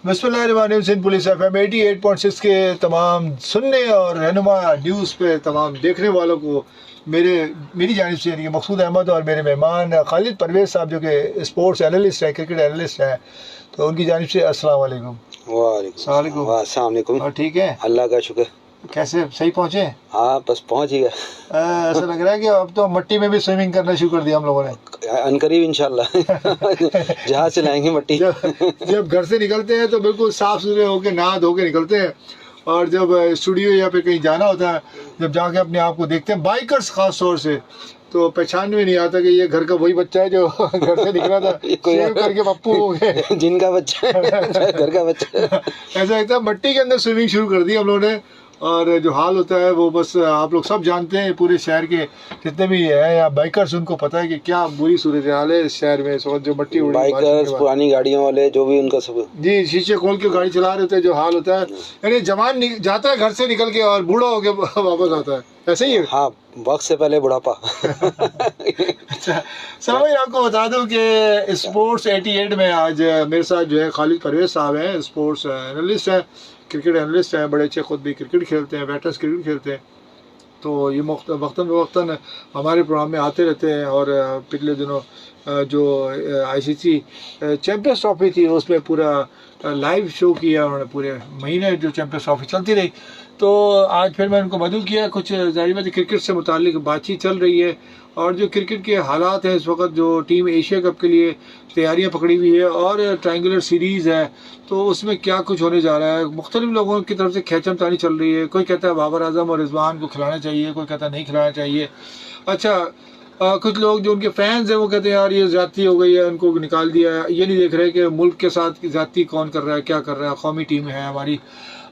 बिस्मिल्लाहिर्रहमानिर्रहीम। Sindh police FM 88.6 के तमाम सुनने और रहनुमा न्यूज़ पे तमाम देखने वालों को मेरी जानिब से यानी कि मकसूद अहमद और मेरे मेहमान खालिद परवेज़ साहब जो कि स्पोर्ट्स एनालिस्ट हैं, क्रिकेट एनालिस्ट हैं, तो उनकी जानिब से अस्सलाम वालेकुम। अस्सलाम वालेकुम। और ठीक है, अल्लाह का शुक्र। कैसे सही पहुँचे? हाँ बस पहुँच ही गए। ऐसा लग रहा है कि अब तो मट्टी में भी स्विमिंग करना शुरू कर दिया हम लोगों ने। अनकरीब इंशाल्लाह जहाज से लाएंगे मट्टी। जब घर से निकलते हैं तो बिल्कुल साफ सुथरे होके नहा धो के निकलते हैं, और जब स्टूडियो या फिर कहीं जाना होता है, जब जाके अपने आप को देखते हैं, बाइकर्स खास तौर से, तो पहचान में नहीं आता कि ये घर का वही बच्चा है जो घर से निकला था शेव करके पप्पू हो गए जिनका बच्चा है घर का बच्चा। ऐसा लगता है मट्टी के अंदर स्विमिंग शुरू कर दी हम लोगों ने। और जो हाल होता है वो बस आप लोग सब जानते हैं, पूरे शहर के जितने भी हैं या बाइकर्स उनको पता है कि क्या बुरी सूरत हाल है इस शहर में इस वक्त। जो मट्टी उड़ी, बाइकर्स, पुरानी गाड़ियों वाले, जो भी उनका सब जी शीशे खोल के गाड़ी चला रहे होते हैं, जो हाल होता है, यानी जवान जाता है घर से निकल के और बूढ़ा होके वापस आता है, ऐसे ही है। हाँ, वक्त से पहले बुढ़ापा। अच्छा सर, मैं आपको बता दूं कि स्पोर्ट्स 88 में आज मेरे साथ जो है खालिद परवेज़ साहब हैं, स्पोर्ट्स एनालिस्ट हैं, क्रिकेट एनालिस्ट हैं, बड़े अच्छे, खुद भी क्रिकेट खेलते हैं, वेटर्स क्रिकेट खेलते हैं। तो ये वक्तन फ़वक्तन हमारे प्रोग्राम में आते रहते हैं। और पिछले दिनों जो ICC चैम्पियंस ट्रॉफी थी उसमें पूरा लाइव शो किया उन्होंने, पूरे महीने जो चैम्पियंस ट्रॉफी चलती रही। तो आज फिर मैं उनको मदऊ किया, कुछ ज़ाहिर बात क्रिकेट से मुतालिक बातचीत चल रही है, और जो क्रिकेट के हालात हैं इस वक्त, जो टीम एशिया कप के लिए तैयारियां पकड़ी हुई है और ट्रायंगुलर सीरीज़ है, तो उसमें क्या कुछ होने जा रहा है। मुख्तलिफ लोगों की तरफ से खींचतानी चल रही है, कोई कहता है बाबर आजम और रिजवान को खिलाना चाहिए, कोई कहता है नहीं खिलाना चाहिए। अच्छा कुछ लोग जो उनके फैंस हैं वो कहते हैं यार ये ज़्यादती हो गई है, उनको निकाल दिया है, ये नहीं देख रहे कि मुल्क के साथ ज़्यादती कौन कर रहा है, क्या कर रहा है, कौमी टीम है हमारी।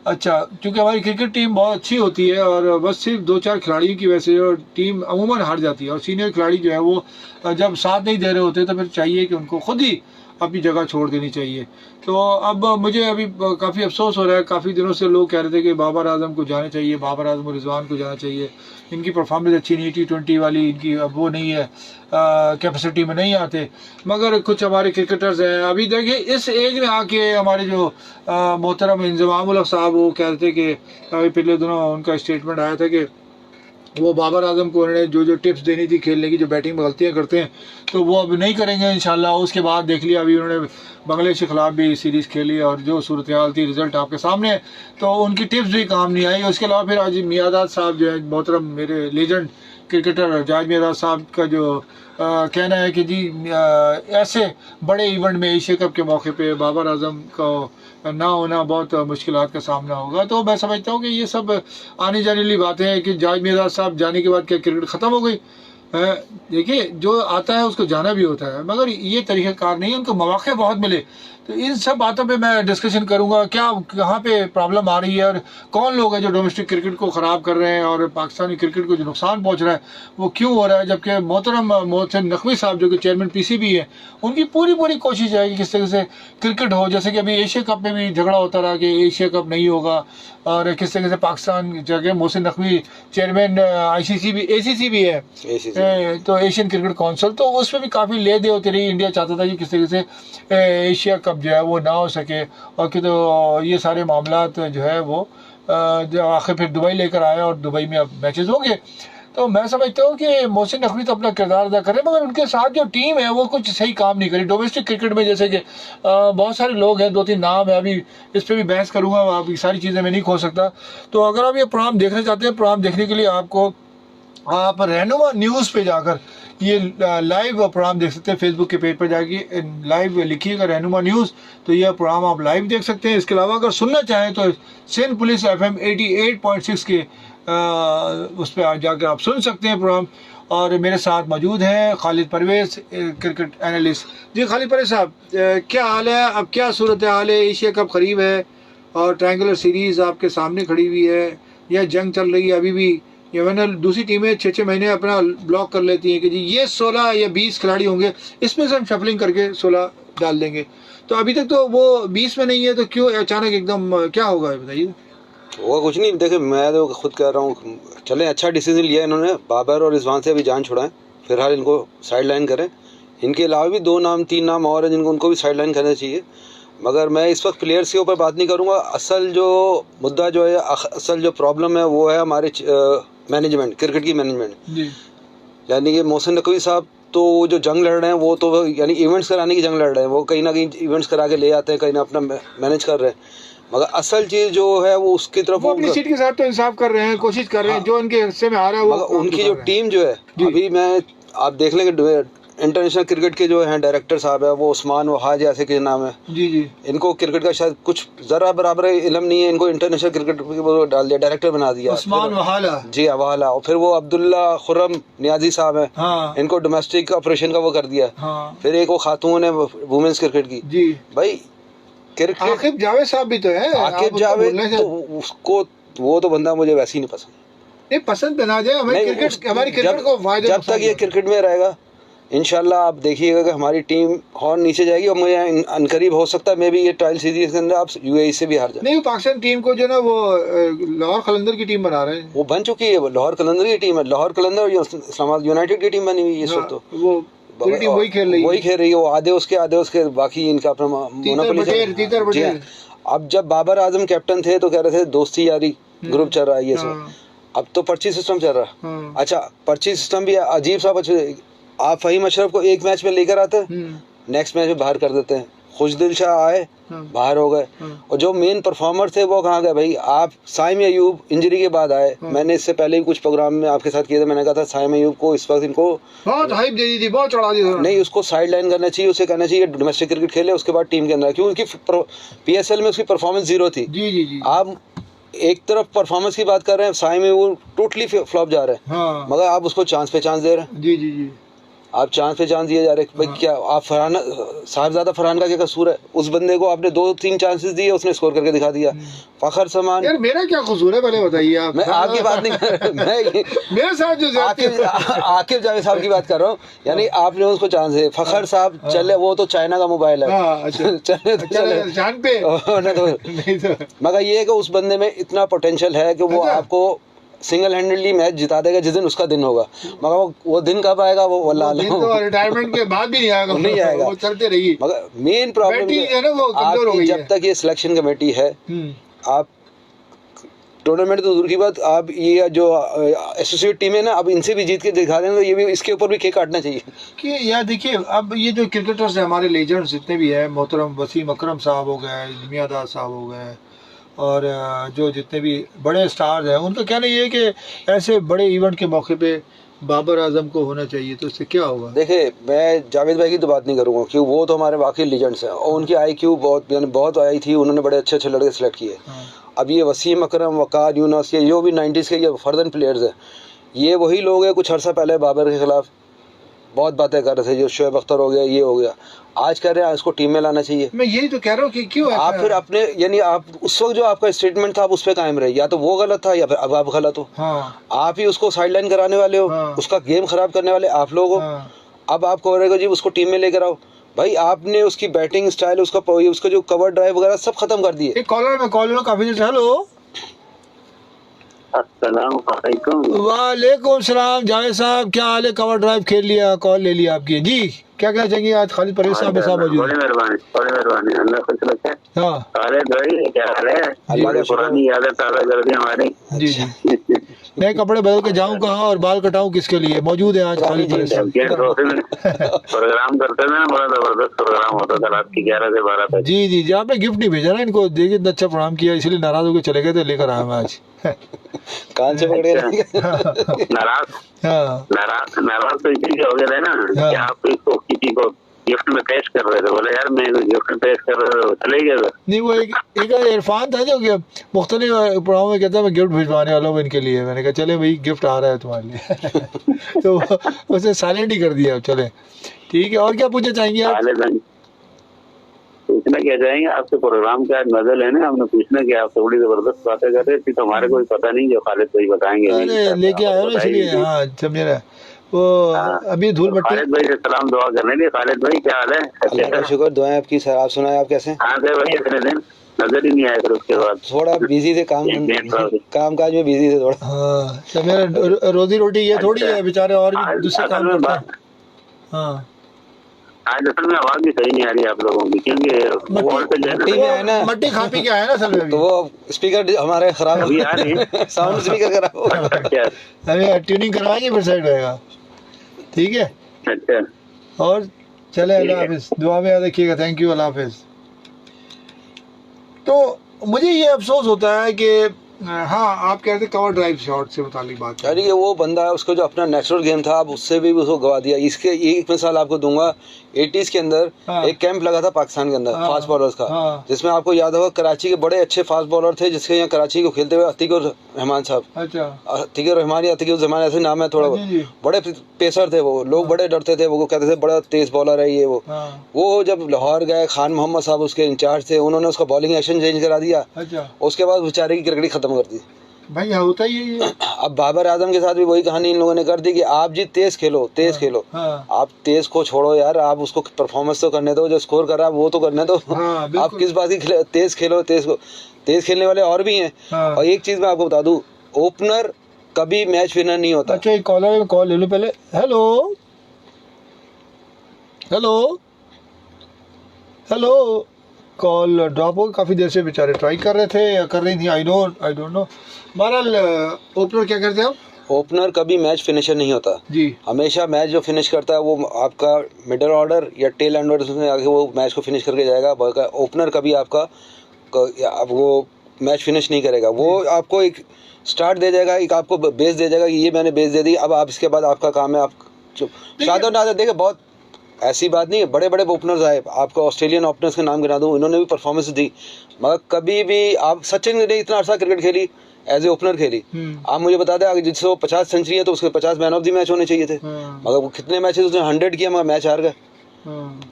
अच्छा, क्योंकि हमारी क्रिकेट टीम बहुत अच्छी होती है और बस सिर्फ 2-4 खिलाड़ियों की वजह से टीम अमूमन हार जाती है, और सीनियर खिलाड़ी जो है वो जब साथ नहीं दे रहे होते तो फिर चाहिए कि उनको खुद ही अपनी जगह छोड़ देनी चाहिए। तो अब मुझे अभी काफ़ी अफसोस हो रहा है, काफ़ी दिनों से लोग कह रहे थे कि बाबर आजम को जाना चाहिए, बाबर आजम और रिजवान को जाना चाहिए, इनकी परफॉर्मेंस अच्छी नहीं, T20 वाली इनकी अब वो नहीं है, कैपेसिटी में नहीं आते। मगर कुछ हमारे क्रिकेटर्स हैं, अभी देखिए इस एज में आके हमारे जो मोहतरम इंज़माम उल हक साहब वो कह रहे थे कि अभी पिछले दिनों उनका स्टेटमेंट आया था कि वो बाबर आजम को उन्होंने जो टिप्स देनी थी खेलने की, जो बैटिंग में गलतियाँ करते हैं तो वो अब नहीं करेंगे इंशाल्लाह। उसके बाद देख लिया, अभी उन्होंने बांग्लादेश के ख़िलाफ़ भी सीरीज़ खेली और जो सूरत हाल थी, रिज़ल्ट आपके सामने है, तो उनकी टिप्स भी काम नहीं आई। उसके अलावा फिर आज मियादाद साहब जो है, मोहतरम मेरे लीजेंड क्रिकेटर जाहिद मियादाद साहब का जो कहना है कि जी ऐसे बड़े इवेंट में एशिया कप के मौके पे बाबर आजम का ना होना बहुत मुश्किलात का सामना होगा। तो मैं समझता हूँ कि ये सब आने जाने वाली बातें हैं कि जाहिद मियादाद साहब जाने के बाद क्या क्रिकेट ख़त्म हो गई? देखिए जो आता है उसको जाना भी होता है, मगर ये तरीक़ाकार नहीं है, उनको मौक़े बहुत मिले। तो इन सब बातों पे मैं डिस्कशन करूंगा, क्या कहाँ पे प्रॉब्लम आ रही है और कौन लोग हैं जो डोमेस्टिक क्रिकेट को ख़राब कर रहे हैं और पाकिस्तानी क्रिकेट को जो नुकसान पहुंच रहा है वो क्यों हो रहा है। जबकि मोहतरम मोहसिन नकवी साहब जो कि चेयरमैन PCB है, उनकी पूरी कोशिश है कि किस तरह से क्रिकेट हो। जैसे कि अभी एशिया कप में भी झगड़ा होता रहा कि एशिया कप नहीं होगा, और किस तरह से पाकिस्तान जगह मोहसिन नकवी चेयरमैन ICC भी ACC भी है, तो एशियन क्रिकेट काउंसिल, तो उसमें भी काफ़ी ले दे होती रही। इंडिया चाहता था कि किस तरह से एशिया कप जो है वो ना हो सके, और कि तो ये सारे मामलात जो है वो जो आखिर फिर दुबई लेकर आए और दुबई में अब मैचेस हो गए। तो मैं समझता हूँ कि मोहसिन नकवी तो अपना किरदार अदा करें, मगर उनके साथ जो टीम है वो कुछ सही काम नहीं करी डोमेस्टिक क्रिकेट में। जैसे कि बहुत सारे लोग हैं, 2-3 नाम है, अभी इस पर भी बहस करूँगा, अभी सारी चीज़ें मैं नहीं खोल सकता। तो अगर आप ये प्रोग्राम देखना चाहते हैं, प्रोग्राम देखने के लिए आपको आप रहनुमा न्यूज़ पे जाकर ये लाइव प्रोग्राम देख सकते हैं। फेसबुक के पेज पर जाके लाइव लिखिएगा रहनुमा न्यूज़, तो यह प्रोग्राम आप लाइव देख सकते हैं। इसके अलावा अगर सुनना चाहें तो सिंध पुलिस FM 88.6 के उस पर जाकर आप सुन सकते हैं प्रोग्राम। और मेरे साथ मौजूद हैं खालिद परवेज़, क्रिकेट एनालिस्ट। जी खालिद परवेज़ साहब, क्या हाल है, अब क्या सूरत हाल है? एशिया कप करीब है और ट्रायंगुलर सीरीज़ आपके सामने खड़ी हुई है, यह जंग चल रही है अभी भी। ये मैंने दूसरी टीमें 6-6 महीने अपना ब्लॉक कर लेती हैं कि जी ये 16 या 20 खिलाड़ी होंगे, इसमें से हम शफलिंग करके 16 डाल देंगे। तो अभी तक तो वो 20 में नहीं है, तो क्यों अचानक एकदम क्या होगा बताइए? होगा कुछ नहीं, देखिए मैं तो खुद कह रहा हूँ, चले अच्छा डिसीजन लिया इन्होंने, बाबर और रिजवान से अभी जान छुड़ाएं, फिलहाल इनको साइड लाइन करें। इनके अलावा भी 2 नाम 3 नाम और हैं जिनको उनको भी साइड लाइन करना चाहिए। मगर मैं इस वक्त प्लेयर्स के ऊपर बात नहीं करूंगा। असल जो मुद्दा जो है, असल जो प्रॉब्लम है वो है हमारे मैनेजमेंट, क्रिकेट की मैनेजमेंट। जी। यानी कि मोहसिन नकवी साहब तो जो जंग लड़ रहे हैं वो तो यानी इवेंट्स कराने की जंग लड़ रहे हैं, वो कहीं ना कहीं इवेंट्स करा के ले आते हैं, कहीं ना अपना मैनेज कर रहे हैं, मगर असल चीज़ जो है वो उसकी तरफ वो अपनी सीट के साथ तो इंसाफ कर रहे हैं, कोशिश कर रहे हैं, जो उनके हिस्से में आ रहा है वो मगर उनकी जो टीम जो है, अभी मैं आप देख लेंगे इंटरनेशनल क्रिकेट के जो हैं डायरेक्टर साहब है वो उस्मान वहाज ऐसे के नाम है जी जी, इनको क्रिकेट का शायद कुछ जरा बराबर इल्म नहीं है, इनको इंटरनेशनल क्रिकेट वो डाल दिया, डायरेक्टर बना दिया उस्मान वहाला। जी हवाला। और फिर वो अब्दुल्ला खुर्रम नियाजी साहब हैं, हाँ इनको डोमेस्टिक ऑपरेशन का वो कर दिया। हाँ फिर एक वो खातून है वुमेन्स क्रिकेट की जी, भाई, क्रिकेट आकिब जावेद साहब भी तो है। आकिब जावेद तो उसको वो तो बंदा मुझे वैसे ही नहीं पसंद। नहीं पसंद ना जाए, हमारी नहीं, क्रिकेट, हमारी क्रिकेट को फायदा जब तक ये क्रिकेट में रहेगा इंशाल्लाह आप देखिएगा कि हमारी टीम और नीचे जाएगी, और मुझे अनकरीब हो सकता है मे भी ये ट्रायल सीरीज के अंदर आप यूएई से भी हार जाए। नहीं, पाकिस्तान टीम को जो ना वो लाहौर कलंदर की टीम बना रहे हैं, वो बन चुकी है, वो लाहौर कलंदर की टीम है, लाहौर कलंदर और इस्लामाबाद यूनाइटेड की टीम बनी हुई है इस वक्त। तो वो पूरी टीम वही खेल रही है, वही खेल रही है, वो आधे उसके बाकी इनका अपना मोनोपोली। तीतर बटेर। अब जब बाबर आजम कैप्टन थे तो कह रहे थे दोस्ती यारी ग्रुप चल रहा है ये सब, अब तो पर्ची सिस्टम चल रहा है। अच्छा, पर्ची सिस्टम भी अजीब सा, आप फहीम अशरफ को एक मैच में लेकर आते हैं, नेक्स्ट मैच में बाहर कर देते हैं, खुशदिल शाह आए बाहर हो गए, और जो मेन परफॉर्मर थे वो कहाँ गए भाई। आप साइम अयूब इंजरी के बाद आए, मैंने इससे पहले भी कुछ प्रोग्राम में आपके साथ किए थे, मैंने कहा था साइम अयूब को इस वक्त इनको बहुत हाइप दे दी थी, बहुत चढ़ा दी थी। नहीं, उसको साइड लाइन करना चाहिए, उसे कहना चाहिए डोमेस्टिक क्रिकेट खेले, उसके बाद टीम के अंदर, क्योंकि पीएसएल में उसकी परफॉर्मेंस जीरो थी। जी जी जी, आप एक तरफ परफॉर्मेंस की बात कर रहे हैं, साइम में वो टोटली फ्लॉप जा रहे हैं, हाँ मगर आप उसको चांस पे चांस दे रहे हैं। जी जी जी, आप चांस पे चांस दिए जा रहे हैं भाई। क्या आप फरहान साहबजादा फरहान का क्या कसूर है? उस बंदे को आपने 2-3 चांसेस दिए, उसने स्कोर करके दिखा दिया। फखर समान, यार मेरा क्या कसूर है पहले बताइए आप। मैं आपकी बात नहीं कर रहा, मैं मेरे साथ जो आकिब जावेद साहब की बात कर रहा हूँ। यानी आपने उसको चांस है, फखर साहब चले, वो तो चाइना का मोबाइल है, चले तो चले जान पे नहीं तो, मगर ये है कि उस बंदे में इतना पोटेंशियल है कि वो आपको सिंगल हैंडेडली मैच जिता देगा जिस दिन उसका दिन होगा, मगर वो दिन कब आएगा वो अल्लाह तो रिटायरमेंट के बाद भी नहीं आएगा, नहीं आएगा, वो चलते रहिए। मगर मेन प्रॉब्लम है ना वो कमजोर हो गई है। जब तक ये सिलेक्शन कमेटी है, आप टूर्नामेंट तो दूर की बात, आप ये जो एसोसिएट टीम है ना, अब इनसे भी जीत के दिखा दें तो ये भी इसके ऊपर भी केक काटना चाहिए। कि यार देखिए, अब ये जो क्रिकेटर्स हैं हमारे लेजेंड्स जितने भी हैं, मोहतरम वसीम अकरम साहब हो गए, मियादाद साहब हो गए, और जो जितने भी बड़े स्टार्स हैं, उनका कहना ये है कि ऐसे बड़े इवेंट के मौके पे बाबर आजम को होना चाहिए, तो इससे क्या होगा? देखिए, मैं जावेद भाई की तो बात नहीं करूँगा क्योंकि वो तो हमारे वाकई लीजेंड्स हैं, और उनकी IQ बहुत यानी बहुत आई थी, उन्होंने बड़े अच्छे अच्छे लड़के सेलेक्ट किए। अब ये वसीम अकरम, वकार यूनुस, ये जो भी 90s के ये फर्दन प्लेयर्स हैं, ये वही लोग हैं कुछ अर्सा पहले बाबर के खिलाफ बहुत बातें कर रहे थे, जो शोएब अख्तर हो गया, ये हो गया, आज कह रहे हैं इसको टीम में लाना चाहिए। मैं यही तो कह रहा हूँ कि क्यों आप फिर अपने यानी आप उस वक्त जो आपका स्टेटमेंट था आप उस पर कायम रहे, या तो वो गलत था या फिर अब आप गलत हो। आप ही उसको साइडलाइन कराने वाले हो, उसका गेम खराब करने वाले आप लोग हो। अब आप कह रहे हो जी उसको टीम में लेकर आओ, भाई आपने उसकी बैटिंग स्टाइल, उसका जो कवर ड्राइव वगैरह सब खत्म कर दिए। एक कॉलर काफी। हेलो, वालेकुम सलाम जावेद साहब, क्या हाल है? कवर ड्राइव खेल लिया, कॉल ले लिया आपकी जी, क्या कहना चाहेंगे? आज खालिद परवेज साहब मौजूद हैं। मेहरबानी अल्लाह खुश रखे। हाँ खालिद भाई क्या हाल है? पुरानी यादें ताज़ा कर दी हमारी। जी जी, मैं कपड़े बदल के जाऊँ कहाँ और बाल कटाऊँ किसके लिए? मौजूद है आज खालिद परवेज साहब। प्रोग्राम करते थे ना, बड़ा जबरदस्त प्रोग्राम होता था रात की 11 से 12 तक। जी जी जी, आपने गिफ्ट नहीं भेजा ना इनको, देखिए इतना अच्छा प्रोग्राम किया, इसलिए नाराज होकर चले गए थे, लेकर आया मैं आज। कान से पकड़े नाराज तो इसी हो गए थे ना कि आप इसको किसी को गिफ्ट में पेश कर रहे थे, बोले यार मैं गिफ्ट में पेश कर रहे थे, चले गए। नहीं, वो एक इरफान था जो मुख्तलिफ प्रोग्राम में कहता है मैं गिफ्ट भिजवाने वाला हूँ इनके लिए, मैंने कहा चले भाई गिफ्ट आ रहा है तुम्हारे लिए। तो उसे साइलेंट ही कर दिया। चले ठीक है, और क्या पूछना चाहेंगे आप? पूछना क्या चाहेंगे आपसे, प्रोग्राम का नजर लेने हमने पूछना कि आप थोड़ी जबरदस्त बातें कर रहे थे, तो हमारे कोई पता नहीं, जो खालिद भाई बताएंगे। अरे लेके आए ना, इसलिए हाँ समझे ना वो। अभी धूल मट्टी। खालिद भाई से सलाम दुआ करने लिए। खालिद भाई क्या हाल है? अल्लाह का शुक्र, दुआएं आपकी सर। आप सुनाए, आप कैसे? हाँ सर भाई, इतने दिन नजर ही नहीं आया। फिर उसके बाद थोड़ा बिजी थे, काम काज में बिजी थे थोड़ा। हाँ तो मेरा रोजी रोटी ये थोड़ी है बेचारे, और भी दूसरे काम करते हैं। हाँ आज असल में आवाज भी सही नहीं आ रही आप लोगों की, क्योंकि वॉल पे जो है मट्टी में है ना, मट्टी खा पी के आया ना असल में तो वो स्पीकर हमारे खराब अभी आ रही है। साउंड स्पीकर खराब हो गया। अच्छा अभी ट्यूनिंग करवाएंगे फिर सेट रहेगा, ठीक है। अच्छा और चले, अल्लाह हाफिज, दुआ में याद रखिएगा, थैंक यू, अल्लाह हाफिज। तो मुझे ये अफसोस होता है कि हाँ, आप कह रहे थे कवर ड्राइव शॉट से मुतालिक बात यानी कि वो बंदा है, उसको जो अपना नेचुरल गेम था, अब उससे भी उसको गवा दिया। इसके एक मिसाल आपको दूंगा, 80s के अंदर हाँ। एक कैंप लगा था पाकिस्तान के अंदर, हाँ। फास्ट बॉलर्स का, हाँ। जिसमें आपको याद होगा कराची के बड़े अच्छे फास्ट बॉलर थे, जिसके यहाँ कराची को खेलते हुए अतीक और रहमान साहब, अच्छा, अतीक और रहमान या अतीक और जमान ऐसे नाम है थोड़ा, जी, जी। बड़े पेसर थे वो लोग, बड़े डरते थे, वो कहते थे बड़ा तेज बॉलर है ये वो। हाँ, वो जब लाहौर गए, खान मोहम्मद साहब उसके इंचार्ज थे, उन्होंने उसका बॉलिंग एक्शन चेंज करा दिया, अच्छा उसके बाद बेचारे की क्रिकेट खत्म कर दी। भाई, हाँ होता ही है ये। अब बाबर आजम के साथ भी वही कहानी इन लोगों ने कर दी कि आप जी तेज खेलो, तेज खेलो। हाँ, आप तेज को छोड़ो यार, आप उसको परफॉर्मेंस तो करने दो, जो स्कोर कर रहा है वो तो करने दो। हाँ, आप बिल्कुल। किस बात की तेज खेलो, तेज खेलने वाले और भी हैं। हाँ। और एक चीज मैं आपको बता दूं, ओपनर कभी मैच विनर नहीं होता। अच्छा, एक कॉलर, कॉल ले लो पहले। Hello hello hello, call drop हो, काफ़ी देर से बेचारे ट्राई कर रहे थे या कर रही थी, आई डोंट नो। बहरहाल, ओपनर क्या करते हैं आप? ओपनर कभी मैच फिनिशर नहीं होता जी, हमेशा मैच जो फिनिश करता है वो आपका मिडल ऑर्डर या टेल एंड ऑर्डर में आके वो मैच को फिनिश करके जाएगा। ओपनर कभी आपका वो मैच फिनिश नहीं करेगा। वो आपको एक स्टार्ट दे जाएगा, एक आपको बेस दे जाएगा कि ये मैंने बेस दे दी, अब आप इसके बाद आपका काम है आप चुप शादो ना देखे। बहुत ऐसी बात नहीं है, बड़े बड़े ओपनर्स आए, आपको ऑस्ट्रेलियन ओपनर्स के नाम गिना दूं, इन्होंने भी परफॉर्मेंस दी, मगर कभी भी आप सचिन ने इतना अर्सा क्रिकेट खेली, एज ए ओपनर खेली। आप मुझे बता दें, जिससे वो 50 सेंचुरी है तो उसके 50 मैन ऑफ द मैच होने चाहिए थे, मगर वो कितने मैचेस उसने 100 किया मगर मैच हार गए।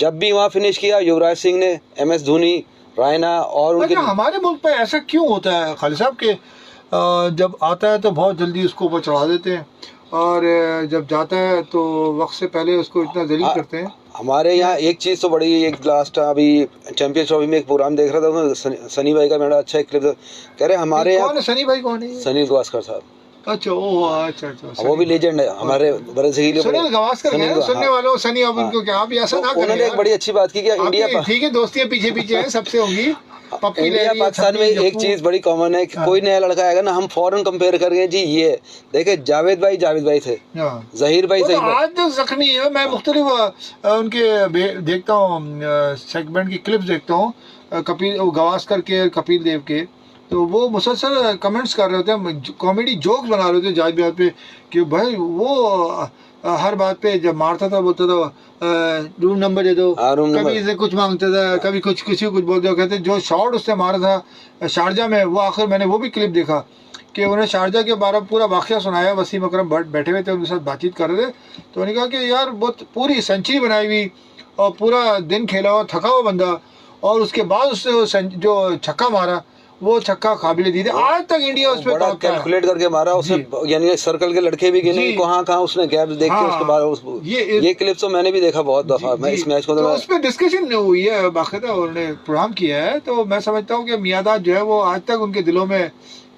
जब भी वहाँ फिनिश किया युवराज सिंह ने, MS धोनी, रायना और उनके। हमारे मुल्क पे ऐसा क्यों होता है खालिद साहब के जब आता है तो बहुत जल्दी उसको ऊपर चढ़ा देते हैं, और जब जाता है तो वक्त से पहले उसको इतना जलील करते हैं। हमारे यहाँ एक चीज़ तो बड़ी, एक लास्ट अभी चैंपियंस ट्रॉफी में एक प्रोग्राम देख रहा था, सनी भाई का मेरा अच्छा एक क्लिप कह रहे हमारे यहाँ। सनी भाई कौन है? सुनील गावस्कर साहब। अच्छा, ओह, अच्छा, वो भी लेजेंड है हमारे बड़े सुनील गावस्कर सुनने वालों, सनी अब इनको क्या, आप ऐसा ना करें। उन्होंने एक बड़ी अच्छी बात की कि इंडिया, ठीक है, दोस्तियां पीछे पीछे हैं, सबसे होंगी। इंडिया पाकिस्तान में एक चीज बड़ी कॉमन है कि कोई नया लड़का आएगा ना, हम फौरन कंपेयर करेंगे जी ये देखे जावेद भाई थे, जहीर भाई आज तो जख्मी है। मैं मुख्तलिफ उनके देखता हूँ, सेगमेंट की क्लिप्स देखता हूँ, कपिल गावस्कर के, कपिल देव के, तो वो मुसलसल कमेंट्स कर रहे होते हैं, कॉमेडी जोक्स बना रहे होते हैं जाहिर बात पे कि भाई वो हर बात पे जब मारता था बोलता था रूम नंबर दे दो, कभी इसे कुछ मांगता था, कभी कुछ किसी को कुछ बोलते हो। कहते जो शॉट उसने मारा था शारजा में, वो आखिर मैंने वो भी क्लिप देखा कि उन्हें शारजा के बारे में पूरा वाक़या सुनाया। वसीम अकरम भट्ट बैठे हुए थे, उनके साथ बातचीत कर रहे थे, तो उन्होंने कहा कि यार बहुत पूरी सेंचुरी बनाई हुई और पूरा दिन खेला हुआ, थका हुआ बंदा, और उसके बाद उसने जो छक्का मारा वो छक्का काबिल दीद। आज तक इंडिया उस पर कैलकुलेट करके मारा उसने, यानी सर्कल के लड़के भी गिने कहाँ उसने गैप देख के उसके बाद ये क्लिप तो मैंने भी देखा बहुत दफा। मैं इस मैच को तो उस पर डिस्कशन हुई है बाकायदा, उन्होंने प्रोग्राम किया है, तो मैं समझता हूँ कि मियादाद जो है वो आज तक उनके दिलों में।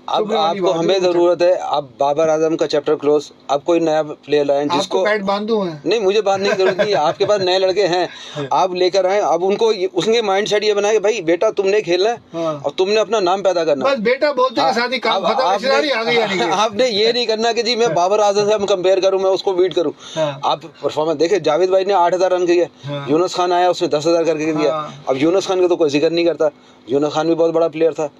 अब आपको हमें जरूरत है, अब बाबर आजम का चैप्टर क्लोज, अब कोई नया प्लेयर लाए जिसको बैट बांधू है। नहीं, मुझे बांधने की जरूरत नहीं है, आपके पास नए लड़के हैं, आप लेकर आए। अब उनको उसके माइंड सेट ये बनाए कि भाई बेटा तुमने खेलना है और तुमने अपना नाम पैदा करना, बस बेटा बोलते हैं साथ ही काम खत्म। आपने ये नहीं करना कि जी मैं बाबर आजम से हम कंपेयर करूं, मैं उसको बीट करूं। आप परफॉर्मेंस देखे, जावेद भाई ने 8000 रन किए, यूनुस खान आया उसने 10,000 करके दिया। अब यूनुस खान का तो कोई जिक्र नहीं करता, यूनुस खान भी बहुत बड़ा प्लेयर था।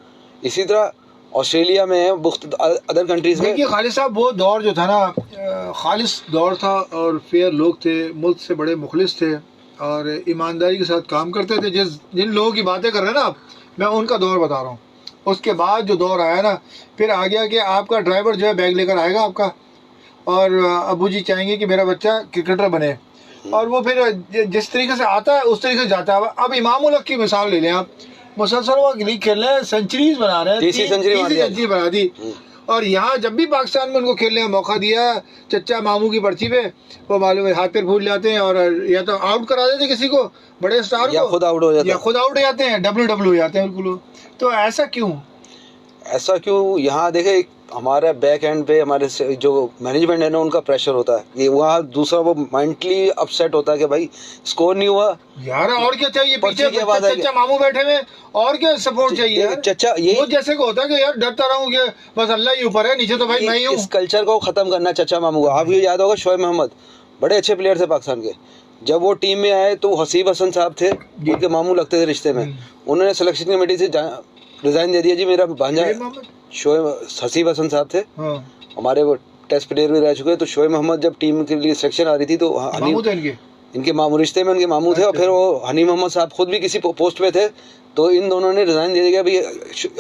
इसी तरह ऑस्ट्रेलिया में, अदर कंट्रीज में। देखिए खालिद साहब, वो दौर जो था ना, खालिस दौर था और फेयर लोग थे, मुल्क से बड़े मुखलिस थे और ईमानदारी के साथ काम करते थे। जिन लोगों की बातें कर रहे हैं ना आप, मैं उनका दौर बता रहा हूँ। उसके बाद जो दौर आया ना, फिर आ गया कि आपका ड्राइवर जो है बैग लेकर आएगा आपका, और अबू जी चाहेंगे कि मेरा बच्चा क्रिकेटर बने, और वो फिर जिस तरीके से आता है उस तरीके से जाता है। अब इमाम उल हक की मिसाल ले लें आप, मुसलसल वो लीग खेल रहे हैं, सेंचुरीज बना रहे हैं, 30 सेंचुरी बना दी, और यहाँ जब भी पाकिस्तान में उनको खेलने का मौका दिया, चच्चा मामू की पर्ची पे वो मालूम है हाथ पैर फूल जाते हैं, और या तो आउट करा देते किसी को, बड़े स्टार या को, खुद आउट हो जाते हैं, या खुद आउट हो जाते हैं, WW हो जाते हैं बिल्कुल। तो ऐसा क्यों? यहाँ देखे हमारे बैक एंड पे हमारे जो मैनेजमेंट है ना उनका प्रेशर होता है कि वहाँ दूसरा वो मेंटली अपसेट होता है कि भाई स्कोर नहीं हुआ यार, और क्या चाहिए, पर्ची पीछे के बाद आएगा। चचा मामू बैठे हुए, और क्या सपोर्ट चाहिए यार? चचा ये वो जैसे को होता है कि यार डरता रहूं कि बस अल्लाह ही ऊपर है, नीचे तो भाई मैं ही हूँ। इस कल्चर को खत्म करना चचा मामू को। आपको याद होगा शोएब मोहम्मद बड़े अच्छे प्लेयर थे पाकिस्तान के, जब वो टीम में आए तो हसीब हसन साहब थे, उनके मामू लगते थे रिश्ते में, उन्होंने सिलेक्शन कमेटी से रिजाइन दे दिया। जी मेरा भांजा शोएब हसीब हसन साहब थे, हमारे वो टेस्ट प्लेयर भी रह चुके हैं। तो शोएब मोहम्मद जब टीम के लिए सिलेक्शन आ रही थी तो इनके मामू रिश्ते में उनके मामू थे, और फिर वो हनी मोहम्मद साहब खुद भी किसी पोस्ट पे थे, तो इन दोनों ने रिजाइन दे दिया। अभी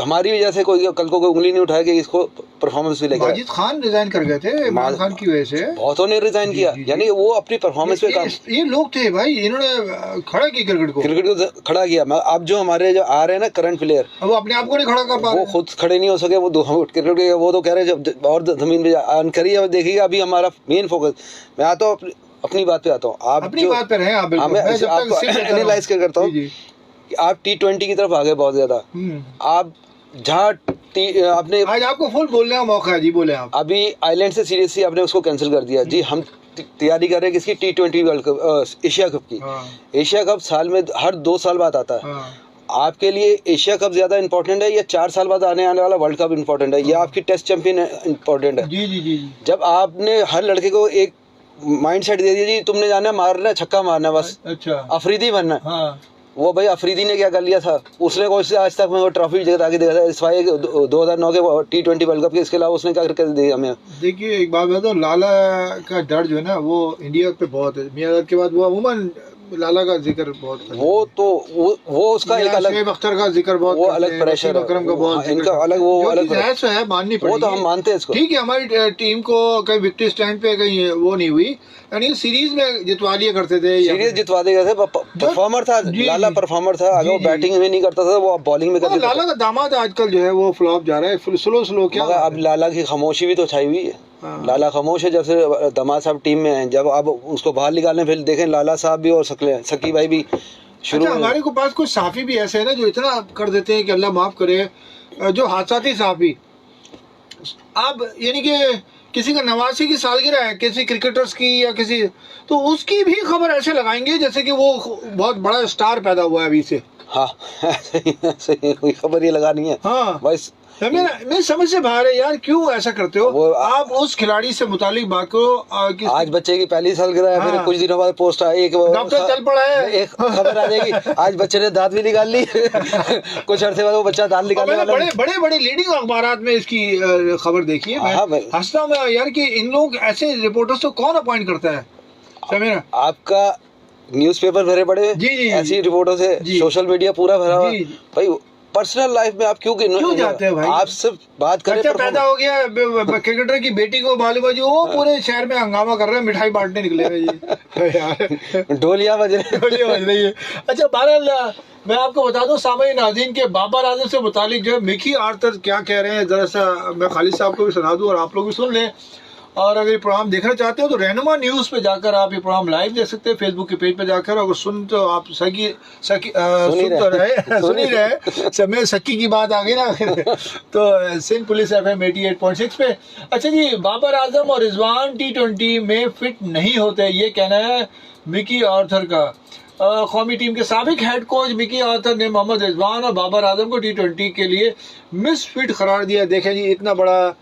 हमारी वजह से कोई कल को कोई उंगली नहीं उठाया कि इसको परफॉर्मेंस भी लेकर। माजिद खान रिजाइन कर गए थे इमरान खान की वजह से, बहुतों ने रिजाइन किया, यानी वो अपनी परफॉर्मेंस पे काम। ये लोग थे भाई, इन्होंने खड़ा किया क्रिकेट को खड़ा किया। अब जो हमारे जो आ रहे हैं ना करंट प्लेयर, वो अपने आप को नहीं खड़ा कर पा रहे, वो खुद खड़े नहीं हो सके, वो क्रिकेट के वो तो कह रहे जब और जमीन पे अर्न करिए। देखिए अभी हमारा मेन फोकस, मैं आता हूँ अपनी बात पे आता हूँ, आप अपनी बात पे रहे आप, बिल्कुल मैं एनालाइज करता हूँ। आप T20 की तरफ आ गए बहुत ज्यादा। आप जहाँ आपने आज आपको फुल बोलने का मौका है जी, बोले आप। अभी आइलैंड से सीरियसली आपने उसको कैंसिल कर दिया जी। हम तैयारी कर रहे हैं किसकी, T20 world cup, Asia cup की। एशिया कप साल में हर 2 साल बाद आता है। आपके लिए एशिया कप ज्यादा इंपॉर्टेंट है या 4 साल बाद आने वाला वर्ल्ड कप इंपॉर्टेंट है, या आपकी टेस्ट चैंपियन इंपॉर्टेंट है? जी जी जी। जब आपने हर लड़के को एक माइंड सेट दे दिया जी तुमने जाना मारना, छक्का मारना, बस अच्छा अफरीदी बनना। हाँ। वो भाई अफरीदी ने क्या कर लिया था, उसने कोई से आज तक वो ट्रॉफी जगह देखा था सिवाय 2009 के T20 वर्ल्ड कप के, इसके अलावा उसने क्या करके दिया हमें? देखिए एक बात बताओ, लाला का डर जो है ना वो इंडिया पे बहुत है। मियां के बाद वो अमूमन लाला का जिक्र बहुत है। वो तो वो उसका एक अलग, शोएब अख्तर का जिक्र बहुत, वो अलग प्रेशर, अकरम का बहुत, इनका अलग, वो अलग है, माननी पड़ेगी। वो तो हम मानते हैं इसको। ठीक है, हमारी टीम को कहीं विक्ट्री स्टैंड पे कहीं वो नहीं हुई, यानी सीरीज में जितवा लिया करते थे, सीरीज जितवा दिया थे। परफॉर्मर था लाला, परफॉर्मर था। अगर वो बैटिंग में नहीं करता था वो बॉलिंग में करता था। लाला का दामाद आजकल जो है वो फ्लॉप जा रहा है, स्लो क्या। अब लाला की खामोशी भी तो छाई हुई है। लाला खामोश है जब से दामाद साहब टीम में हैं। जब अब उसको बाहर निकालने, फिर देखें लाला साहब भी और सकी भाई भी शुरू। अच्छा, हमारे को पास कुछ साफी भी ऐसे है ना जो इतना कर देते हैं कि अल्लाह माफ करे, जो हादसाती साफी। अब यानी कि किसी का 89 की सालगिरह है, किसी क्रिकेटर्स की या किसी, तो उसकी भी खबर ऐसे लगाएंगे जैसे कि वो बहुत बड़ा स्टार पैदा हुआ है अभी से। हाँ ऐसे कोई खबर ये लगानी है। हाँ बस मैं समझ से बाहर है यार, क्यों ऐसा करते हो? आप उस खिलाड़ी से मुतालिक बात करो। आज बच्चे की पहली सालगिरह है, फिर कुछ दिनों बाद पोस्ट आई, एक डॉक्टर चल पड़ा है, एक खबर आ जाएगी आज बच्चे ने दांत भी निकाल ली कुछ अरसे बाद वो बच्चा दांत निकालने वाला। बड़े बड़े लीडिंग अखबारात में इसकी खबर देखी है। मैं हंसता हूँ यार कि इन लोग ऐसे रिपोर्टर्स को कौन अपॉइंट करता है? समझे, आपका न्यूज़पेपर भरे पड़े ऐसी रिपोर्टों से, सोशल मीडिया पूरा भरा हुआ भाई। पर्सनल लाइफ में आप क्यों जाते हैं भाई? आप सिर्फ बात करें। बच्चा पैदा हो गया क्रिकेटर की बेटी को मालूम है, जो वो पूरे शहर में हंगामा कर रहे हैं, मिठाई बांटने निकले हैं जी ढोलियां बज रही है। अच्छा बहरहाल मैं आपको बता दूं सामईन नाज़रीन के बाबर आजम से मुतालिक जो है मिकी आर्थर क्या कह रहे हैं, जरा सा मैं खालिद साहब को भी सुना दूं और आप लोग भी सुन लें। और अगर ये प्रोग्राम देखना चाहते हो तो रहनुमा न्यूज़ पे जाकर आप ये प्रोग्राम लाइव देख सकते हैं, फेसबुक के पेज पे जाकर। अगर सुन तो आप सुन ही रहे समय सकी की बात आ गई ना तो सिंध पुलिस FM 88.6 पे। अच्छा जी, बाबर आजम और रिजवान T20 में फिट नहीं होते, ये कहना है मिकी आर्थर का। कौमी टीम के साबिक हेड कोच मिकी आर्थर ने मोहम्मद रिजवान और बाबर आजम को T20 के लिए मिसफिट करार दिया। देखें जी, इतना बड़ा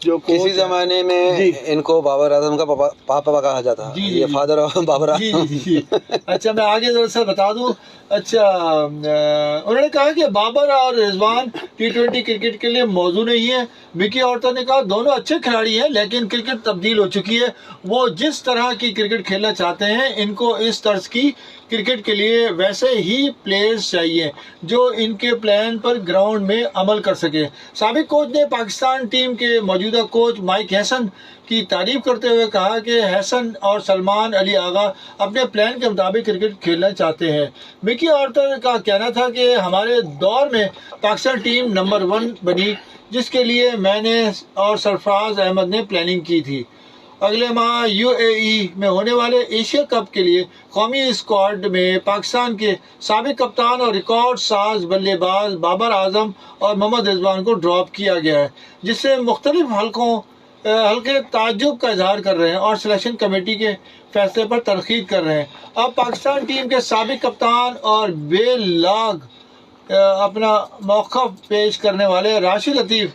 जो किसी जमाने में इनको बाबर आजम का पापा कहा जाता है, ये फादर ऑफ बाबर आजम। अच्छा मैं आगे जरा सा बता दूं। अच्छा उन्होंने कहा कि बाबर और रिजवान T20 क्रिकेट के लिए मौजू नहीं है। मिकी आर्थर ने कहा दोनों अच्छे खिलाड़ी हैं, लेकिन क्रिकेट तब्दील हो चुकी है। वो जिस तरह की क्रिकेट खेलना चाहते हैं, इनको इस तर्ज की क्रिकेट के लिए वैसे ही प्लेयर्स चाहिए जो इनके प्लान पर ग्राउंड में अमल कर सके। साबिक कोच ने पाकिस्तान टीम के मौजूदा कोच माइक हैसन की तारीफ करते हुए कहा कि हैसन और सलमान अली आगा अपने प्लान के मुताबिक क्रिकेट खेलना चाहते हैं। मिकी आर्थर का कहना था कि हमारे दौर में पाकिस्तान टीम नंबर 1 बनी, जिसके लिए मैंने और सरफराज अहमद ने प्लानिंग की थी। अगले माह UAE में होने वाले एशिया कप के लिए कौमी स्क्वाड में पाकिस्तान के साबिक कप्तान और रिकॉर्ड साज बल्लेबाज बाबर आजम और मोहम्मद रिजवान को ड्रॉप किया गया है, जिससे मुख्तलिफ हल्के ताज्जुब का इजहार कर रहे हैं और सिलेक्शन कमेटी के फैसले पर तनकीद कर रहे हैं। अब पाकिस्तान टीम के साबिक कप्तान और बेलाग अपना मौक़िफ़ पेश करने वाले राशिद लतीफ़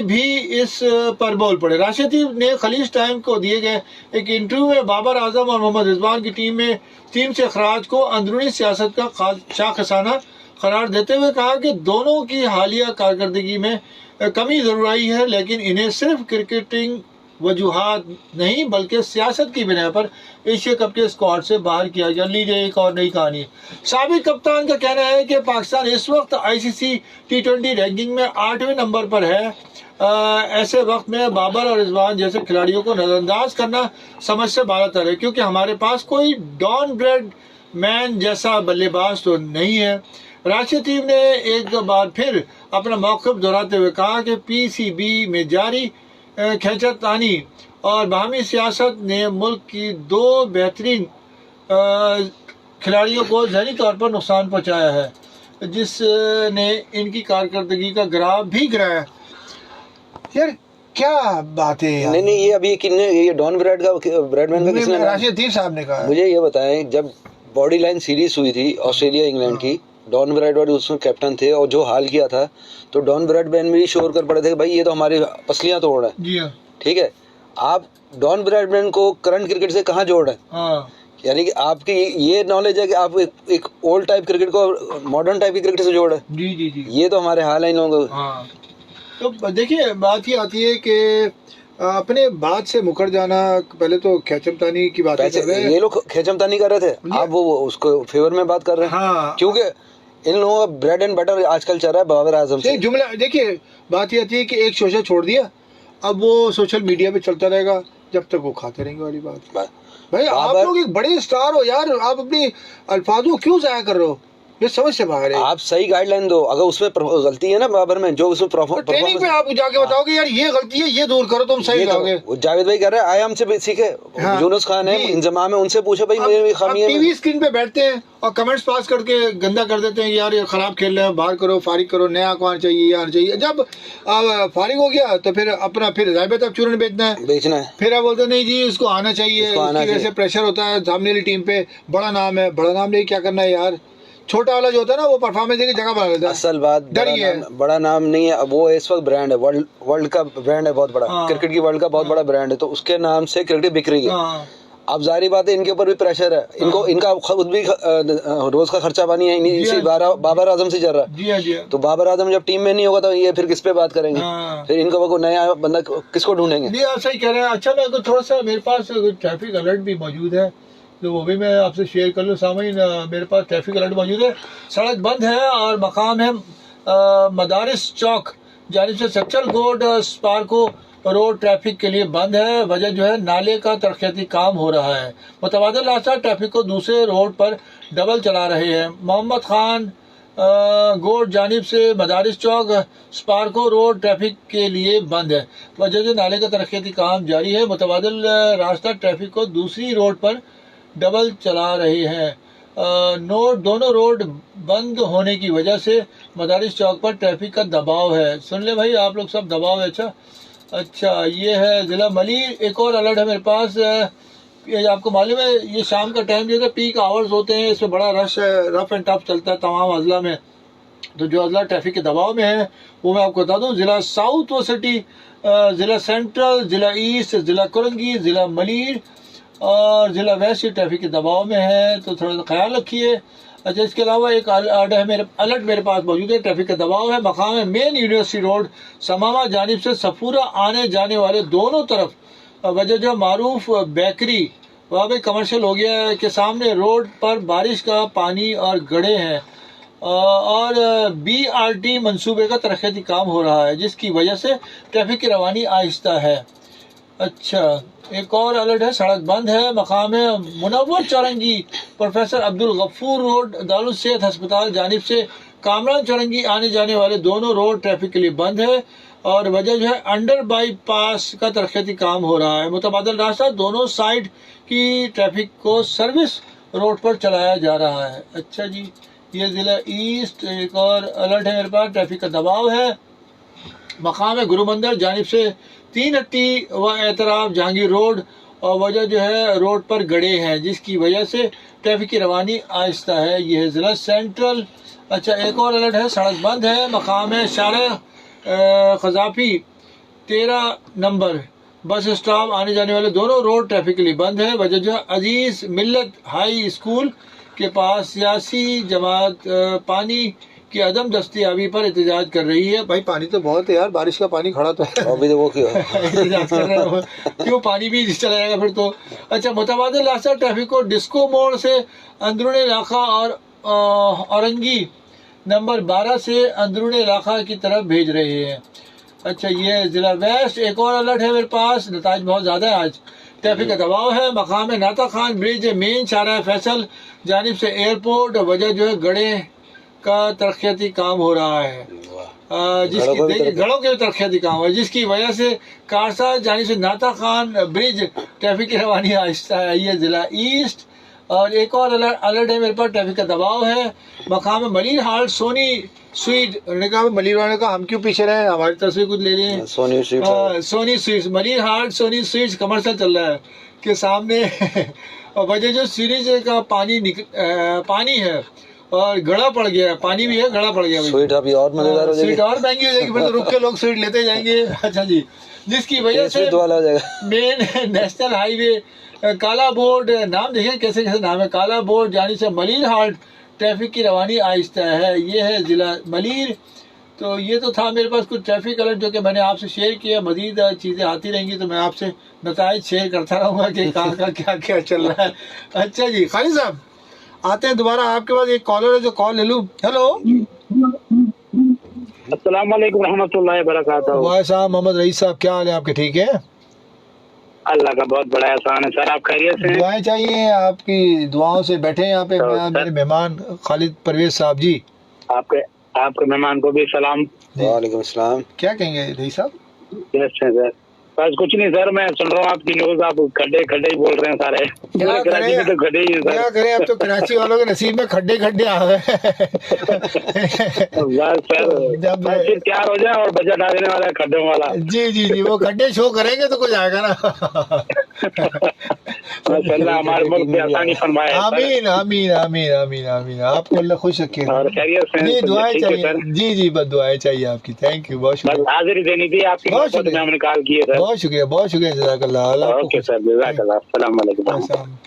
भी इस पर बोल पड़े। राशिद लतीफ़ ने खलीज टाइम को दिए गए एक इंटरव्यू में बाबर आजम और मोहम्मद रिजवान की टीम से अखराज को अंदरूनी सियासत का शाखसाना करार देते हुए कहा कि दोनों की हालिया कारकर्दगी में कमी जरूर आई है, लेकिन इन्हें सिर्फ क्रिकेटिंग वजूहात नहीं बल्कि सियासत की बिना पर एशिया कप के स्क्वाड से बाहर किया गया। लीजिए एक और नई कहानी। साबिक कप्तान का कहना है कि पाकिस्तान इस वक्त ICC T20 रैंकिंग में 8वें नंबर पर है। ऐसे वक्त में बाबर और रिजवान जैसे खिलाड़ियों को नजरअंदाज करना समझ से बाहर है, क्योंकि हमारे पास कोई डॉन ब्रेड मैन जैसा बल्लेबाज तो नहीं है। राशिद लतीफ़ ने एक बार फिर अपना मौक़िफ़ दोहराते हुए कहा कि PCB में जारी खींचातानी और बाहमी सियासत ने मुल्क की 2 बेहतरीन खिलाड़ियों को ज़हनी तौर पर नुकसान पहुंचाया है, जिसने इनकी कारकर्दगी का ग्राफ भी गिराया। यार क्या बात है यार। नहीं ये अभी किसने ये डॉन ब्रैडमैन का किसने राशिद लतीफ़ साहब ने कहा। मुझे ये बताएं, जब बॉडी लाइन सीरीज हुई थी ऑस्ट्रेलिया इंग्लैंड की, डॉन ब्रैडमैन उसमें कैप्टन थे और जो हाल किया था, तो डॉन ब्रैडमैन भी शोर कर पड़े थे कि भाई ये तो हमारी पसलियां तोड़ है। जी हाँ, ठीक है, आप डॉन ब्रैडमैन को करंट क्रिकेट से कहाँ जोड़ रहे हैं? हाँ। यानी कि आपकी ये नॉलेज है कि आप एक ओल्ड टाइप क्रिकेट को मॉडर्न टाइप की क्रिकेट से जोड़ रहे हैं। जी जी जी, ये तो हमारे हाल है इन लोगों को। हाँ। तो देखिए बात ही आती है कि अपने बात से मुकर जाना। पहले तो खेचमतानी की बात कर रहे हैं, ये लोग खेचमतानी कर रहे थे, आप वो उसको फेवर में बात कर रहे हैं। हाँ। क्योंकि इन लोगों का ब्रेड एंड बटर आजकल चल रहा है बाबर आजम से। जुमला देखिए, बात ये आती है कि एक शोशा छोड़ दिया, अब वो सोशल मीडिया पे चलता रहेगा जब तक वो खाते रहेंगे वाली बात। भाई आप लोग एक बड़े स्टार हो यार, आप अपनी अल्फाजों क्यों जाया कर रहे हो? ये समझ से बाहर है। आप सही गाइडलाइन दो। अगर उसमें गलती है ना बाबर में, जो उसमें ट्रेनिंग पे आप जाके बताओगे यार ये गलती है, ये दूर करो, तुम सही कहोगे। जावेद भाई कह रहे हैं आयाम से सीखे। हाँ, यूनुस खान है इंजमा में, उनसे पूछो भाई मेरी खामी है। टीवी स्क्रीन पे बैठते हैं और कमेंट्स पास करके गंदा कर देते हैं, यार ये खराब खेल रहे हैं, बाहर करो, फारिग करो, नया को आना चाहिए, ये आना चाहिए। जब फारिग हो गया तो फिर अपना फिर रायबत अब चूरन बेचना है। फिर आप बोलते नहीं जी इसको आना चाहिए, इसकी वजह से प्रेशर होता है सामने वाली टीम पे। बड़ा नाम है, बड़ा नाम नहीं क्या करना है यार, छोटा वाला जो होता है ना वो परफॉर्मेंस की जगह बना लेता है। असल बात बड़ा नाम नहीं है, वो इस वक्त ब्रांड है, वर्ल्ड का ब्रांड है बहुत बड़ा। क्रिकेट की वर्ल्ड का बहुत बड़ा ब्रांड है, तो उसके नाम से क्रिकेट बिक रही है। अब जारी बात है इनके ऊपर भी प्रेशर है, इनका खुद भी रोज का खर्चा पानी है इसी बाबर आजम से चल रहा है। तो बाबर आजम जब टीम में नहीं होगा तो ये फिर किस पे बात करेंगे? फिर इनको वो नया बंदा किसको ढूंढेंगे? नहीं आप सही कह रहे हैं। अच्छा मैं थोड़ा सा, मेरे पास ट्रैफिक अलर्ट भी मौजूद है तो वो भी मैं आपसे शेयर कर लूँ। सामईन मेरे पास ट्रैफिक अलर्ट मौजूद है, सड़क बंद है और मकाम है मदारिस चौक जानिब से सच्चल गोड स्पार्को रोड ट्रैफिक के लिए बंद है। वजह जो है नाले का तरक्याती काम हो रहा है। मुतबादिल रास्ता ट्रैफिक को दूसरे रोड पर डबल चला रहे हैं। मोहम्मद खान गोड जानिब से मदारिस चौक स्पार्को रोड ट्रैफिक के लिए बंद है। वजह जो नाले का तरक्याती काम जारी है। मुतबादिल रास्ता ट्रैफिक को दूसरी रोड पर डबल चला रहे हैं। दोनों रोड बंद होने की वजह से मदारिस चौक पर ट्रैफिक का दबाव है। सुन ले भाई आप लोग सब, दबाव है। अच्छा ये है जिला मलीर। एक और अलर्ट है मेरे पास, ये आपको मालूम है ये शाम का टाइम जो है पीक आवर्स होते हैं, इसमें बड़ा रश रफ एंड टफ चलता है तमाम अजला में। तो जो अजला ट्रैफिक के दबाव में है वो मैं आपको बता दूं, जिला साउथ व सिटी, जिला सेंट्रल, जिला ईस्ट, जिला कुरंगी, जिला मलीर और जिला वेस्ट ट्रैफिक के दबाव में है, तो थोड़ा सा ख्याल रखिए। अच्छा इसके अलावा एक अलर्ट मेरे पास मौजूद है, ट्रैफिक का दबाव है। मकाम है मेन यूनिवर्सिटी रोड समामा जानिब से सफूरा आने जाने वाले दोनों तरफ वजह जो मारूफ बेकरी वहाँ पे कमर्शियल हो गया है के सामने रोड पर बारिश का पानी और गड्ढे हैं और BRT मंसूबे का तरक्याती काम हो रहा है, जिसकी वजह से ट्रैफिक की रवानी आहिस्ता है। अच्छा एक और अलर्ट है, सड़क बंद है। मकाम है मुनव्वर चौरंगी प्रोफेसर अब्दुल गफूर रोड दारुल सेहत अस्पताल जानिब से कामरान चौरंगी आने जाने वाले दोनों रोड ट्रैफिक के लिए बंद है। और वजह जो है अंडर बाईपास का तरक्याती काम हो रहा है। मुतबादल रास्ता दोनों साइड की ट्रैफिक को सर्विस रोड पर चलाया जा रहा है। अच्छा जी, ये ज़िला ईस्ट एक और अलर्ट है मेरे पास, ट्रैफिक का दबाव है। मकाम है गुरु मंदिर जानिब से 3 हट्टी व एतराफ जहांगीर रोड, और वजह जो है रोड पर गड्ढे हैं जिसकी वजह से ट्रैफिक की रवानी आहिस्ता है। यह है ज़िला सेंट्रल। अच्छा, एक और अलर्ट है, सड़क बंद है। मकाम है शारह क़ज़ाफ़ी 13 नंबर बस स्टॉप आने जाने वाले दोनों रोड ट्रैफिक के लिए बंद है। वजह जो है अजीज़ मिल्लत हाई स्कूल के पास सियासी जमात पानी की अदम दस्तियाबी पर एहतजाज कर रही है। भाई पानी तो बहुत है यार, बारिश का पानी खड़ा तो है अभी तो वो क्यों एहतजाज कर रहे हो, क्यों पानी भी चला जाएगा फिर तो। अच्छा, मुतबादिल रास्ता ट्रैफिक को डिस्को मोड़ से अंदरून इलाका और औरंगी नंबर 12 से अंदरून इलाका की तरफ भेज रहे हैं। अच्छा, ये ज़िला वेस्ट एक और अलर्ट है मेरे पास, नताज बहुत ज़्यादा है आज। ट्रैफिक का दबाव है। मकाम नाता खान ब्रिज मेन शाहराह फैसल जानिब से एयरपोर्ट, वजह जो है गड़े का तरक्याती काम हो रहा है, जिसकी गड़ों के तरक्याती काम हो, जिसकी वजह से कारसा जानिब से नाता खान ब्रिज ट्रैफिक की रवानी आहिस्ता है। ये ज़िला ईस्ट। और एक और अलर्ट है मेरे पास, ट्रैफिक का दबाव है। मकाम मलिर हाल सोनी स्वीट, उन्होंने कहा मलिर वाले का हम क्यों पीछे रहे, हमारी तरफ से कुछ ले लिए। सोनी स्वीट्स मलिर हाल सोनी स्वीट्स कमर्शियल चल रहा है के सामने और वजह जो सीरीज का पानी है और गड़ा पड़ गया, पानी भी है, गड़ा पड़ गया। स्वीट अभी और मजेदार हो जाएगी, स्वीट और महंगी हो जाएगी, फिर तो रुक के लोग स्वीट लेते जाएंगे। अच्छा जी, जिसकी वजह से मेन नेशनल हाईवे काला बोर्ड, नाम देखिए कैसे कैसे नाम है, काला बोर्ड जाने से मलिर हाट ट्रैफिक की रवानी आहिस्ता है। ये है ज़िला मलिर। तो ये तो था मेरे पास कुछ ट्रैफिक अलर्ट जो कि मैंने आपसे शेयर किया। मज़ीद चीज़ें आती रहेंगी तो मैं आपसे नताइज शेयर करता रहूँगा कि कहाँ का क्या क्या चल रहा है। अच्छा जी, खालिद साहब आते हैं दोबारा आपके पास, एक कॉलर है जो कॉल ले लूँ। हेलो, अस्सलाम वालेकुम रहमतुल्लाहि व बरकातहू। वाह साहब, मोहम्मद रईस साहब क्या हाल है आपके, ठीक है? अल्लाह का बहुत बड़ा एहसान है सर, आप खैरियत से हैं? दुआएं चाहिए, आपकी दुआओं से बैठे हैं यहाँ पे मेरे मेहमान खालिद परवेज साहब जी। आपके मेहमान को भी सलाम। वालेकुम सलाम। क्या कहेंगे रईस साहब? सर बस कुछ नहीं सर, मैं सुन रहा हूँ आपकी न्यूज, आप खड्डे ही बोल रहे हैं सारे। कराची में तो खड्डे ही है सर। क्या करें, अब तो कराची वालों के नसीब में खड्डे आ गए। बस सर जब तैयार हो जाए और बजट आ देने वाला है खड्डों वाला। जी, वो खड्डे शो करेंगे तो कुछ आएगा ना। अल्लाह हमारे मुल्क में आसानी फरमाए। आमीन आमीन आमीन आमीन आमीन। आपको अल्लाह खुश रखे। जी दुआएं चाहिए, जी बस दुआएं चाहिए आपकी। थैंक यू, बहुत शुक्रिया। हाजिरी देनी थी आपकी, बहुत शुक्रिया, हमने कॉल किया सर। बहुत शुक्रिया जज़ाकल्लाह। ओके सर, जज़ाकल्लाह, अस्सलाम वालेकुम।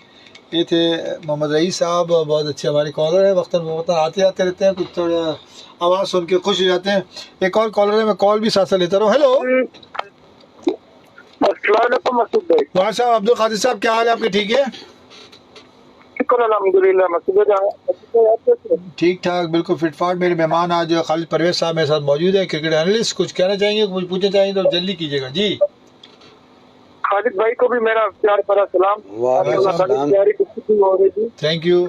ये थे मोहम्मद रईस साहब, बहुत अच्छे हमारे कॉलर है, वक्तन आते जाते रहते हैं, कुछ थोड़ा आवाज़ सुन के खुश हो जाते हैं। एक और कॉलर है, मैं कॉल भी साथ साथ लेता रहूँ। हेलो, मसूद भाई। वाह साहब, अब्दुल कादिर साहब क्या हाल है आपके, ठीक है? ठीक ठाक, बिल्कुल फिटफाट। मेरे मेहमान आज खालिद परवेज साहब मेरे साथ मौजूद है, क्रिकेट एनालिस्ट। कुछ कहना चाहेंगे, कुछ पूछना चाहेंगे तो जल्दी कीजिएगा। जी खालिद भाई को भी मेरा प्यार भरा सलाम। Thank you.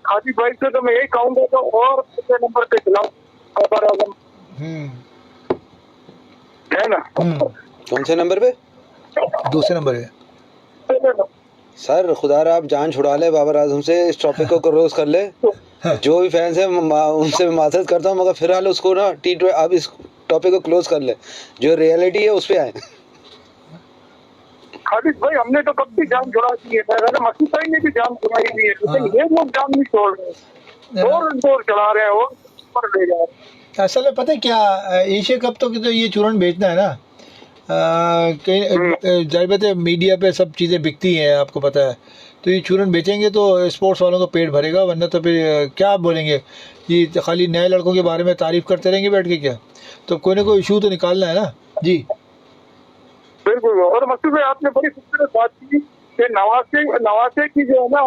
खालिद भाई से तो मैं यही कहूँगा तो और दूसरे नंबर पे खिलाओ खबर आजम है ना। कौन से नंबर पे? दूसरे नंबर है सर। खुदारा आप जान छुड़ा ले बाबर आजम से, इस टॉपिक को क्लोज कर ले। जो भी फैंस हैं उनसे मैं माजरत करता हूँ, मगर फिलहाल उसको ना अब इस टॉपिक को क्लोज कर ले, जो रियलिटी है उस पे आए। खालिद भाई हमने तो कब भी जान छुड़ा दी है, मसूद भाई ने भी जान छुड़ाई दी है, लेकिन ये लोग जान नहीं छोड़ रहे, और चला रहे हैं और ऊपर ले जा रहे हैं। असल में पता है क्या, एशिया कप तो ये चूरन बेचना है ना, कहीं जाहिर बात है मीडिया पे सब चीज़ें बिकती हैं, आपको पता है। तो ये चूरन बेचेंगे तो स्पोर्ट्स वालों का पेट भरेगा, वरना तो फिर क्या आप बोलेंगे ये खाली नए लड़कों के बारे में तारीफ करते रहेंगे बैठ के, क्या? तो कोई ना कोई इशू तो निकालना है ना। जी बिल्कुल। और मसूद भाई आपने बड़ी खूबसूरत बात की कि नवासे की जो है ना,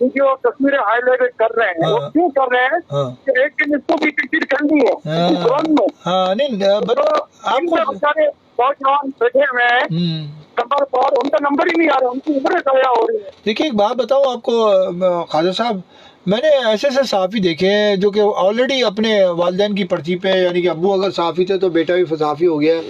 जो तस्वीरें हाईलाइट कर रहे हैं, वो क्यों कर रहे हैं कि एक दिन इसको भी टिकट करनी है तुरंत में। आपको बहुत जवान बैठे हुए हैं नंबर पर, उनका नंबर ही नहीं आ रहा, उनकी उम्र ज़ाया हो रही है। देखिए एक बात बताऊँ आपको खालिद साहब, मैंने ऐसे ऐसे सहाफ़ी देखे हैं जो कि ऑलरेडी अपने वालिदैन की पर्ची पे, यानी कि अब्बू अगर सहाफ़ी थे तो बेटा भी सहाफ़ी हो गया,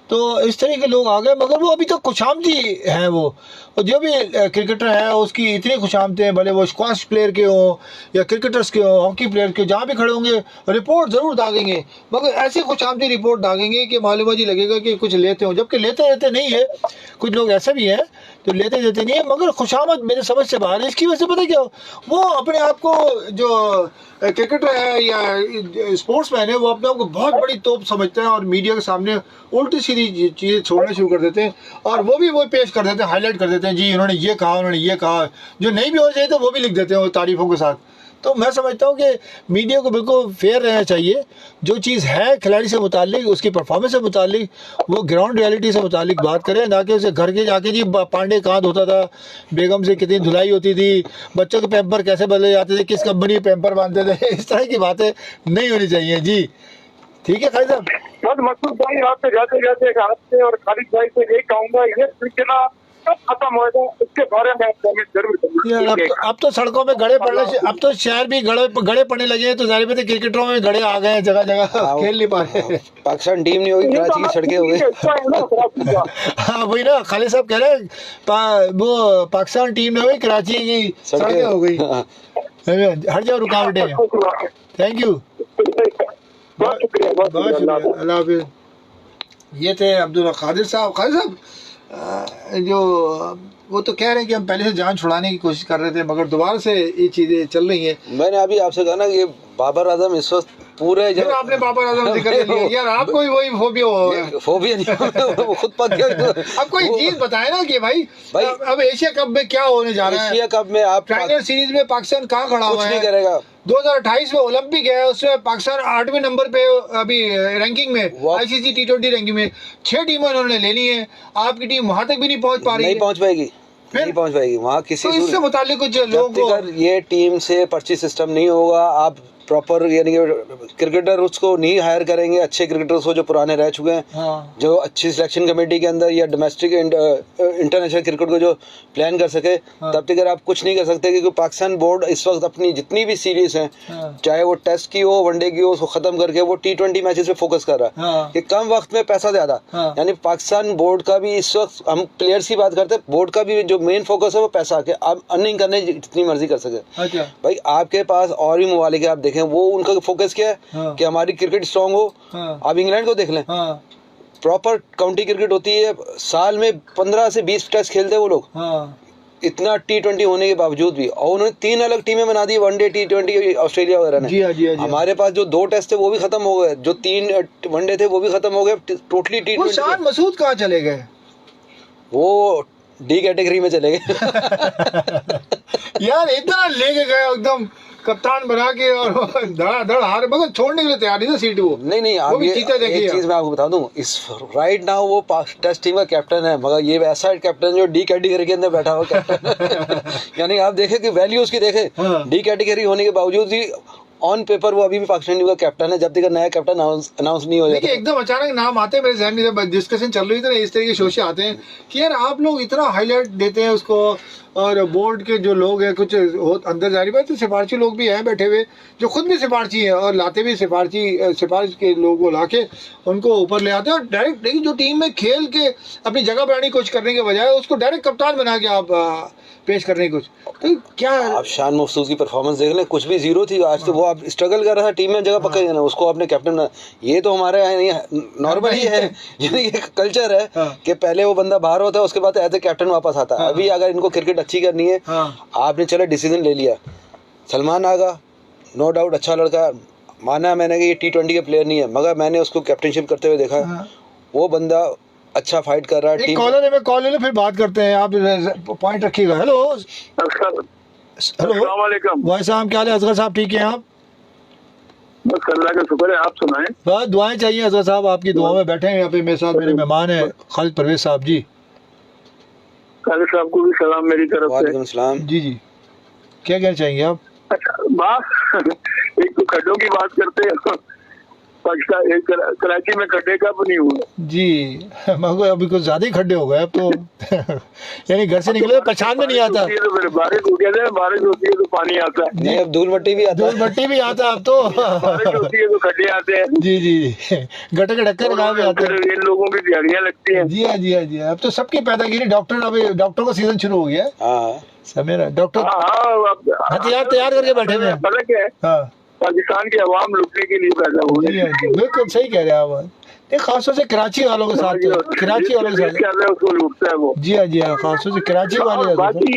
तो इस तरह के लोग आ गए, मगर वो अभी तक खुशामदी हैं वो। और जो भी क्रिकेटर है उसकी इतनी खुशामतें हैं, भले वो स्क्वाश प्लेयर के हों या क्रिकेटर्स के हों, हॉकी प्लेयर के, जहाँ भी खड़े होंगे रिपोर्ट ज़रूर दागेंगे, मगर ऐसी खुशामदी रिपोर्ट दागेंगे कि मालूम जी लगेगा कि कुछ लेते हों, जबकि लेते रहते नहीं है। कुछ लोग ऐसे भी हैं तो लेते देते नहीं है, मगर खुशामद मेरे समझ से बाहर है। इसकी वजह से पता क्या हो, वो अपने आप को जो क्रिकेटर है या स्पोर्ट्समैन है वो अपने आप को बहुत बड़ी तोप समझते हैं और मीडिया के सामने उल्टी सीधी चीज़ें छोड़ना शुरू कर देते हैं और वो भी वो पेश कर देते हैं, हाईलाइट कर देते हैं, जी उन्होंने ये कहा, उन्होंने ये कहा, जो नहीं भी होना चाहिए तो वो भी लिख देते हैं तारीफों के साथ। तो मैं समझता हूँ कि मीडिया को बिल्कुल फेयर रहना चाहिए, जो चीज़ है खिलाड़ी से मुतालिक, उसकी परफॉर्मेंस से मुतालिक, वो ग्राउंड रियलिटी से मुतालिक बात करें, ना कि उसे घर के जाके जी पांडे कहाँ धोता था, बेगम से कितनी धुलाई होती थी, बच्चों के पैम्पर कैसे बदले जाते थे, किस कंपनी के पैम्पर बांधते थे, इस तरह की बातें नहीं होनी चाहिए जी। ठीक है खालिद साहब। बस मकसूद भाई, आपसे जाते जाते आपसे और खालिद भाई से यही कहूँगा, ये सिलसिला कब खत्म होगा इसके बारे में आप कमेंट जरूर करिए। अब तो सड़कों में गड़े पड़ने से, अब तो शहर भी गड़े पड़ने लगे हैं, तो जाहिर बात है क्रिकेटरों में गड़े आ गए हैं, जगह जगह खेल नहीं पा रहे। पाकिस्तान टीम नहीं होगी, कराची की सड़कें हो गई। हाँ वही ना, खालिद साहब कह रहे हैं वो पाकिस्तान टीम नहीं हुई, कराची की सड़कें हो गई, हर जगह रुकावटें। थैंक यू, बहुत शुक्रिया, अल्लाह हाफिज़। ये थे अब्दुल कादिर साहब। खालिद साहब जो वो तो कह रहे हैं कि हम पहले से जान छुड़ाने की कोशिश कर रहे थे, मगर दोबारा से ये चीज़ें चल रही हैं। मैंने अभी आपसे कहा ना ये बाबर आजम इस वक्त पूरे जब आपने बाबर आजम जिक्र लिया यार, आपको भी वही फोबिया नहीं वो खुद पक गया। अब कोई चीज बताए ना कि भाई अब एशिया कप में क्या होने जा रहा है। एशिया कप में आप फाइनल सीरीज में पाकिस्तान कहाँ खड़ा हुआ है, नहीं करेगा। 2028 में ओलंपिक है, उसमें पाकिस्तान 8वें नंबर पे अभी रैंकिंग में, ICC T20 रैंकिंग में 6 टीमें उन्होंने ले ली है। आपकी टीम वहां तक भी नहीं पहुंच पा रही, नहीं पहुंच पाएगी, नहीं पहुंच पाएगी वहाँ किसी। तो इससे मुतालिक कुछ लोगों को ये टीम से पर्ची सिस्टम नहीं होगा, आप प्रॉपर यानी कि क्रिकेटर उसको नहीं हायर करेंगे, अच्छे क्रिकेटर्स को जो पुराने रह चुके हैं, हाँ। जो अच्छी सिलेक्शन कमेटी के अंदर या डोमेस्टिक इंटरनेशनल क्रिकेट को जो प्लान कर सके, हाँ। तब तक आप कुछ नहीं कर सकते। क्योंकि पाकिस्तान बोर्ड इस वक्त अपनी जितनी भी सीरीज हैं, हाँ। चाहे वो टेस्ट की हो, वनडे की हो, उसको खत्म करके वो T20 मैचेस पे फोकस कर रहा है हाँ। कि कम वक्त में पैसा ज्यादा। हाँ। यानी पाकिस्तान बोर्ड का भी इस वक्त, हम प्लेयर्स की बात करते हैं, बोर्ड का भी जो मेन फोकस है वो पैसा के आप अर्निंग करने जितनी मर्जी कर सके। अच्छा भाई आपके पास और भी ममालिक है, आप देखें वो उनका फोकस क्या है, हाँ। कि हमारी क्रिकेट स्ट्रांग हो। हाँ। आप इंग्लैंड को देख लें, हाँ। प्रॉपर काउंटी क्रिकेट होती है, साल में 15 से 20 टेस्ट खेलते हैं वो लोग, हाँ। इतना T20 होने के बावजूद भी। और उन्होंने 3 अलग टीमें बना दी, वनडे T20 ऑस्ट्रेलिया वगैरह ने। जी हाँ, जी हाँ, जी हाँ। हमारे पास जो 2 टेस्ट थे वो भी खत्म हो गए, जो 3 वनडे थे वो भी खत्म हो गए, टोटली वो T20। शान मसूद कहाँ चले गए? वो D कैटेगरी में चले गए। यार इतना लेके गए एकदम कप्तान बना के, और धड़ हारे, मगर छोड़ने के लिए तैयार नहीं था सीट वो। नहीं वो भी आप चीता देखिए। एक चीज मैं आपको बता दूं, इस राइट नाउ वो टेस्ट टीम का कैप्टन है, मगर ये वैसा कैप्टन जो D कैटेगरी के अंदर बैठा हुआ कैप्टन। यानी आप देखें कि वैल्यू उसकी देखें, हाँ। D कैटेगरी होने के बावजूद भी ऑन पेपर वो अभी भी पाकिस्तान टीम का कैप्टन है, जब तक नया कैप्टन अनाउंस नहीं हो देखिए जाता। एकदम अचानक नाम आते हैं मेरे जहन में, जब डिस्कशन चल रही थी ना, इस तरह के शोशे आते हैं कि यार आप लोग इतना हाईलाइट देते हैं उसको, और बोर्ड के जो लोग हैं कुछ अंदर जा रही बात, तो सिफारशी लोग भी हैं बैठे हुए जो खुद भी सिफारशी हैं और लाते भी सिफारिश के लोगों को ला के उनको ऊपर ले आते हैं, और डायरेक्ट लेकिन जो टीम में खेल के अपनी जगह बनाने की कोशिश करने के बजाय उसको डायरेक्ट कप्तान बना के आप पेश करने की कुछ, तो क्या आप शान मफसूद की परफॉर्मेंस देख लें, कुछ भी जीरो थी आज, तो वो आप स्ट्रगल कर रहा था टीम में जगह पकड़ लेना, उसको आपने कैप्टन बना। ये तो हमारे यहाँ नॉर्मल ही है, यानी एक कल्चर है कि पहले वो बंदा बाहर होता है, उसके बाद एज ए कैप्टन वापस आता है। अभी अगर इनको क्रिकेट अच्छी करनी है, आपने चलो डिसीजन ले लिया, सलमान आगा नो डाउट अच्छा लड़का, माना मैंने कि ये T20 के प्लेयर नहीं है, मगर मैंने उसको कैप्टनशिप करते हुए देखा, वो बंदा अच्छा फाइट कर रहा है। एक कॉलर है, मैं कॉल ले लो फिर बात करते हैं, आप पॉइंट रखिएगा। हेलो अस्सलाम वालेकुम भाई साहब, क्या हाल है? असगर साहब ठीक है आप? बस अल्लाह का शुक्र है, आप सुनाएं। बस दुआएं चाहिए असगर साहब, आपकी दुआ में बैठे हैं यहाँ पे। मेरे साथ मेरे मेहमान हैं खालिद परवेज साहब जी। खालिद साहब को भी सलाम मेरी तरफ से। वालेकुम सलाम। जी जी, क्या कहना चाहेंगे आप? अच्छा, बात एक तो खड्डों की बात करते हैं पाकिस्तान कराची में खड्डे कब नहीं हुए जी। मगर अभी कुछ ज्यादा ही खड्डे हो गए अब तो। यानी घर से निकले पहचान में नहीं आता। तो फिर बारिश हो गया है, बारिश होती है तो पानी आता है। नहीं, अब धूल मट्टी भी आता है। धूल मट्टी भी आता अब तो। बारिश होती है तो खड्डे आते हैं। जी जी जी, गटर के ढक्कन लगा के आते हैं। इन लोगों की दिहाड़ियाँ लगती हैं। जी हाँ जी हाँ जी हाँ। अब तो सबकी पैदागिरी डॉक्टर, अभी डॉक्टर का सीजन शुरू हो गया है। हाँ, समय डॉक्टर हथियार तैयार करके बैठे हुए हैं। फर्क है, हाँ पाकिस्तान की आवाम लुटने के लिए पैदा हो जी हाँ जी, बिल्कुल सही कह रहे हैं आप। नहीं, खासतौर से कराची वालों के साथ, कराची वालों के साथ कर रहे हैं उसको लूटता है वो। जी हाँ जी हाँ, खासतौर से कराची वाले। बाकी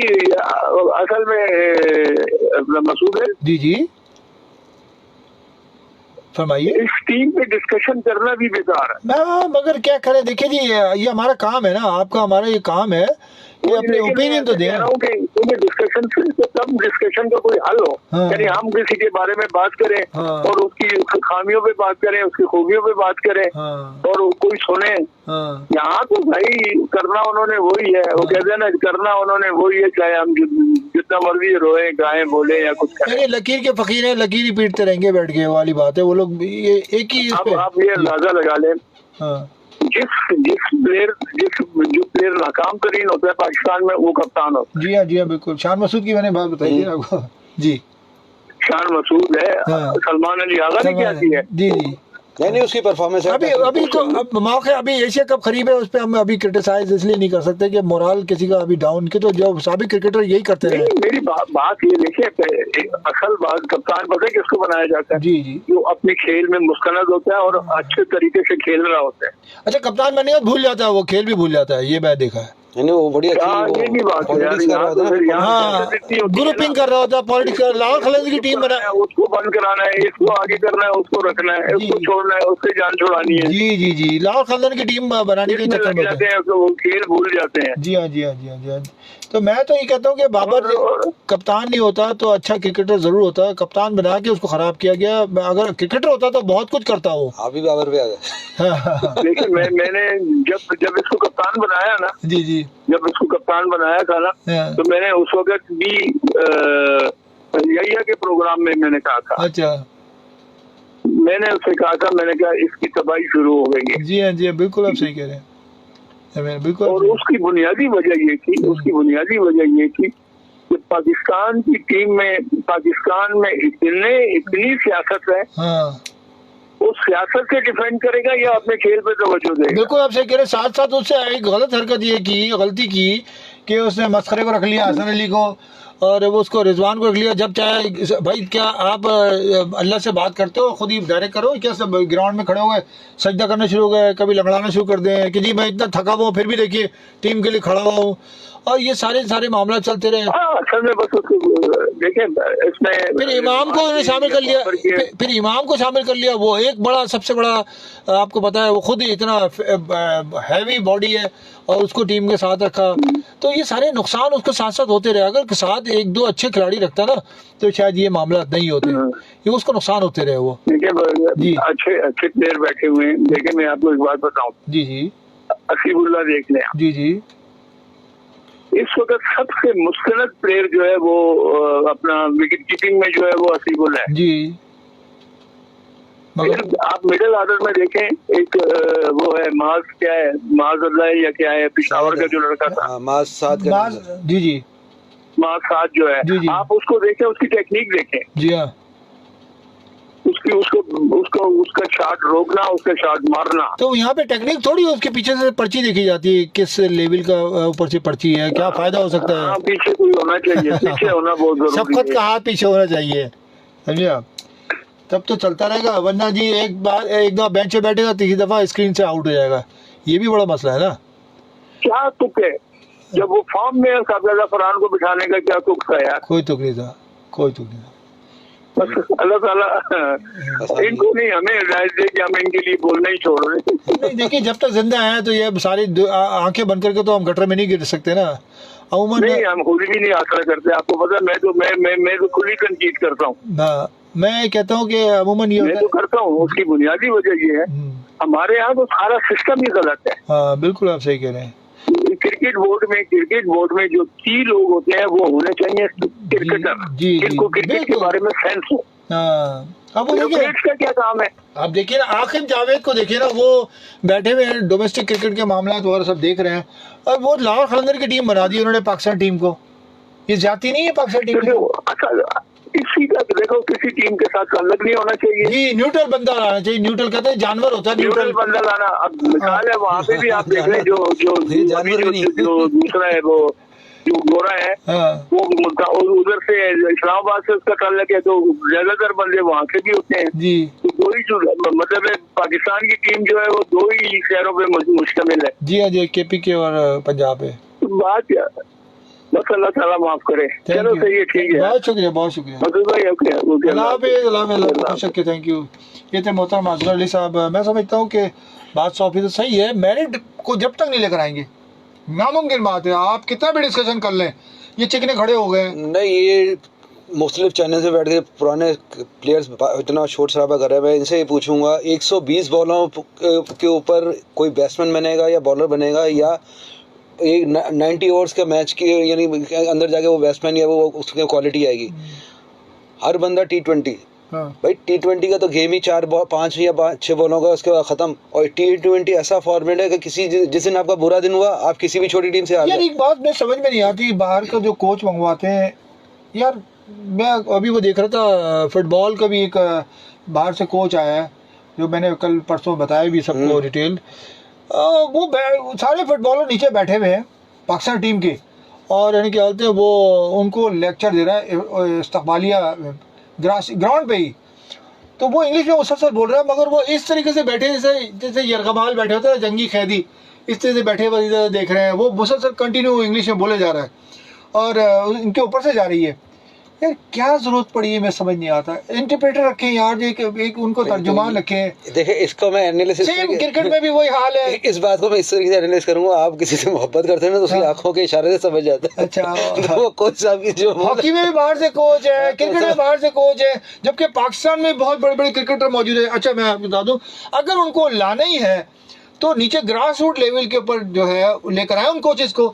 असल में मसूद है जी जी फरमाइए। इस टीम पे डिस्कशन करना भी बेकार है ना, मगर क्या करें, देखिए जी ये हमारा काम है ना, आपका हमारा ये काम है कि अपने ओपिनियन तो दें। डिस्कशन तब डिस्कशन का कोई हल हो। हाँ। यानी हम किसी के बारे में बात करें हाँ। और उसकी खामियों पे बात करें, उसकी खूबियों पे बात करें हाँ और कोई सुने। हाँ यहाँ तो भाई करना उन्होंने वही है, वो कहते हैं ना करना उन्होंने वही है, चाहे हम जितना मर्जी रोए गाएं बोले या कुछ करें। नहीं, लकीर के फकीर हैं, लकीर ही पीटते रहेंगे बैठ के, वाली बात है। वो लोग ये एक ही इस पे। आप ये अंदाजा लगा लें, हाँ जो प्लेयर नाकाम तरीन होता है पाकिस्तान में वो कप्तान होता जी हाँ जी हाँ, बिल्कुल। शान मसूद की मैंने बात बताई थी आपको। जी है। शान मसूद है, हाँ। सलमान अली आगा ने क्या किया है। जी जी। नहीं उसकी परफॉर्मेंस है। अभी तो अब मौके, अभी एशिया कप करीब है, उस पर हम अभी क्रिटिसाइज इसलिए नहीं कर सकते कि मोरल किसी का अभी डाउन के, तो जो साबिक क्रिकेटर यही करते रहे। नहीं, मेरी बात ये देखिए, असल बात कप्तान पता है किसको बनाया जाता है? जी जी। जो अपने खेल में मुस्तनद होता है और अच्छे तरीके से खेल रहा होता है। अच्छा, कप्तान बनने के बाद भूल जाता है, वो खेल भी भूल जाता है, ये मैं देखा है। नहीं वो बड़ी ये भी बात है यार, यहाँ तो फिर यहाँ हाँ, ग्रुपिंग कर रहा होता है, पॉलिटिक्स। लाहौर खलंजी की टीम बना, उसको बंद कराना है, इसको आगे करना है, उसको रखना है, उसको छोड़ना है, उससे जान छुड़ानी है। जी जी जी, लाहौर खलंजी की टीम बनाने के चक्कर में जाते हैं तो वो खेल भूल जाते हैं। जी हाँ जी हाँ जी हाँ जी हाँ। तो मैं तो ये कहता हूँ कि बाबर कप्तान नहीं होता तो अच्छा क्रिकेटर जरूर होता। कप्तान बना के उसको खराब किया गया। अगर क्रिकेटर होता तो बहुत कुछ करता वो। अभी बाबर पे आ गए। लेकिन मैंने जब इसको कप्तान बनाया ना, जी जी, जब इसको कप्तान बनाया था ना, तो मैंने उस वक्त भी यहिया के प्रोग्राम में मैंने कहा था। अच्छा, मैंने उससे कहा था, मैंने कहा इसकी तबाही शुरू हो गई है। जी हाँ जी, बिल्कुल आप सही कह रहे हैं, बिल्कुल। और उसकी बुनियादी वजह ये थी, कि पाकिस्तान की टीम में, पाकिस्तान में इतनी सियासत है। हाँ, वो सियासत से डिफेंड करेगा या अपने खेल पे तवज्जो देगा? बिल्कुल आप सही कह रहे हैं। साथ साथ उससे एक गलत हरकत ये की, गलती की कि उसने मस्खरे को रख लिया, हसन अली को, और वो उसको रिजवान को रख लिया। जब चाहे भाई, क्या आप अल्लाह से बात करते हो, खुद ही डायरेक्ट करो, क्या सब ग्राउंड में खड़े हो गए सजदा करना शुरू हो गए, कभी लंगड़ाना शुरू कर दें कि जी मैं इतना थका हुआ हूँ फिर भी देखिए टीम के लिए खड़ा हुआ हूँ, और ये सारे मामला चलते रहे। असल में बस देखिए इसमें फिर इमाम को उन्होंने शामिल कर लिया, फिर इमाम को शामिल कर लिया। वो एक बड़ा, सबसे बड़ा आपको पता है, वो खुद ही इतना हैवी बॉडी है और उसको टीम के साथ रखा। तो ये सारे नुकसान उसको साथ साथ होते रहे। अगर साथ एक दो अच्छे खिलाड़ी रखता ना तो शायद ये मामला नहीं होते, ये उसको नुकसान होते रहे। वो देखिए अच्छे प्लेयर बैठे हुए हैं। देखिए मैं आपको एक बात बताऊं। जी जी, असीबुल्ला देख लें। जी जी, इस वक्त सबसे मुस्तनद प्लेयर जो है वो अपना विकेट कीपिंग में जो है वो असीबुल्ला है जी। फिर आप मिडिल ऑर्डर में देखें, एक वो है माज, क्या है, माज अल्लाह या क्या है, पिशावर का जो लड़का था, माज साद। जी जी, माज साद जो है, जी, जी। आप उसको देखें, उसकी टेक्निक देखें, जी हाँ, उसका शॉट रोकना, उसका शॉट मारना। तो यहाँ पे टेक्निक थोड़ी, उसके पीछे से पर्ची देखी जाती है, किस लेवल का ऊपर से पर्ची है, क्या फायदा हो सकता है। पीछे कोई होना चाहिए, पीछे होना बहुत जरूरी है। शफकत का हाथ पीछे होना चाहिए, समझे आप, तब तो चलता रहेगा। वरना जी एक दफा बेंच पे बैठेगा, तीसरी दफा स्क्रीन से आउट हो जाएगा। ये भी बड़ा मसला है ना। क्या तुक है, जब वो फॉर्म में साबिया फरहान को बिठाने का क्या तुक था यार? कोई तुक नहीं था, कोई तुक नहीं था। बस अल्लाह ताला इनको नहीं, हमें हिदायत दे कि हम इनके लिए बोलना ही छोड़ रहे। नहीं देखिए, जब तक जिंदा है तो ये सारी आंखें बंद करके तो हम गटर में नहीं गिर सकते ना। अमूमन नहीं, हम खुद भी नहीं आसरा करते। आपको पता है, मैं तो खुद ही तनकीद करता हूँ। मैं कहता हूँ कि अमूमन ये मैं तो करता हूँ। उसकी बुनियादी वजह ये है, हमारे यहाँ तो सारा सिस्टम ही गलत है। हाँ बिल्कुल आप सही कह रहे हैं। क्रिकेट बोर्ड में जो की लोग होते हैं वो होने चाहिए क्रिकेटर, जिनको क्रिकेट के बारे में सेंस हो। अब वो देखिए, रेफरीज का क्या काम है? आप देखिए ना आखिर जावेद को देखिए ना, वो बैठे हुए हैं डोमेस्टिक क्रिकेट के मामला वगैरह सब देख रहे हैं, और वो लाहौर कलंदर की टीम बना दी उन्होंने पाकिस्तान टीम को। ये जाती नहीं है पाकिस्तान टीम की। अच्छा, इसी का देखो, किसी टीम के साथ ताल्लुक नहीं होना चाहिए जी, न्यूट्रल बंदा लाना चाहिए। न्यूट्रल कहते हैं जानवर होता है न्यूट्रल बंदा लाना। अब मिसाल है वहाँ पे भी आप देख रहे हैं, जो दूसरा है वो जो गोरा है, वो उधर से इस्लामाबाद से उसका ताल्लुक है, तो ज्यादातर बंदे वहाँ से भी होते हैं जी। तो दो ही जो मतलब है, पाकिस्तान की टीम जो है वो दो ही शहरों पे मुश्तमिल है। जी हाँ जी, KPK और पंजाब है। बात क्या, बस अल्लाह ताला माफ करे। चलो सही है, ठीक है, बहुत शुक्रिया, बहुत शुक्रिया। मसूद भाई ओके, ओके, थैंक यू। ये थे मोहतरम अजहर अली साहब। मैं समझता हूँ कि बात 100% सही है। मेरिट को जब तक नहीं लेकर आएंगे नामुमकिन बात है, आप कितना भी डिस्कशन कर लें, ये चिकने खड़े हो गए। नहीं, ये मुख्तलिफ चैनल से बैठ के पुराने प्लेयर्स इतना शोर शराबा कर रहे हैं। मैं इनसे ये पूछूंगा, 120 बॉलों के ऊपर कोई बैट्समैन बनेगा या बॉलर बनेगा, या एक 90 ओवर्स का मैच की यानी अंदर जाके वो बैट्समैन या वो उसकी क्वालिटी आएगी। हर बंदा T20, भाई T20 का तो गेम ही 5 या 6 बॉलों का, उसके बाद खत्म। और T20 ऐसा फॉर्मेट है कि किसी जिस दिन आपका बुरा दिन हुआ, आप किसी भी छोटी टीम से हार यार एक बात मैं समझ में नहीं आती, बाहर का जो कोच मंगवाते हैं यार, मैं अभी वो देख रहा था फुटबॉल का भी एक बाहर से कोच आया है, जो मैंने कल परसों बताया भी सबको डिटेल। वो सारे फुटबॉलर नीचे बैठे हुए हैं पाकिस्तान टीम के, और यानी क्या बोलते हैं वो उनको लेक्चर दे रहा है इस्तकबालिया ग्राउंड पे ही। तो वो इंग्लिश में मुसलसल बोल रहा है, मगर वो इस तरीके से बैठे जैसे यरगमाल बैठे होते हैं जंगी कैदी, इस तरह से बैठे हुए देख रहे हैं। वो मुसलसल कंटिन्यू इंग्लिश में बोले जा रहा है और इनके ऊपर से जा रही है। यार क्या जरूरत पड़ी है, मैं समझ नहीं आता। इंटरप्रेटर रखें यार, एक उनको तर्जुमान रखें। देखिए, इसको मैं एनालिसिस, क्रिकेट में भी वही हाल है। इस बात को मैं इस तरीके से एनालिसिस करूंगा, आप किसी से मोहब्बत करते हैं ना तो उसकी आंखों के इशारे से समझ जाता है। अच्छा, तो वो कोच साहब की जो हॉकी में भी बाहर से कोच है, क्रिकेट में बाहर से कोच है, जबकि पाकिस्तान में बहुत बड़े बड़े क्रिकेटर मौजूद है। अच्छा मैं आपको बता दूं, अगर उनको लाना ही है तो नीचे ग्रास रूट लेवल के ऊपर जो है लेकर आए उन कोचेस को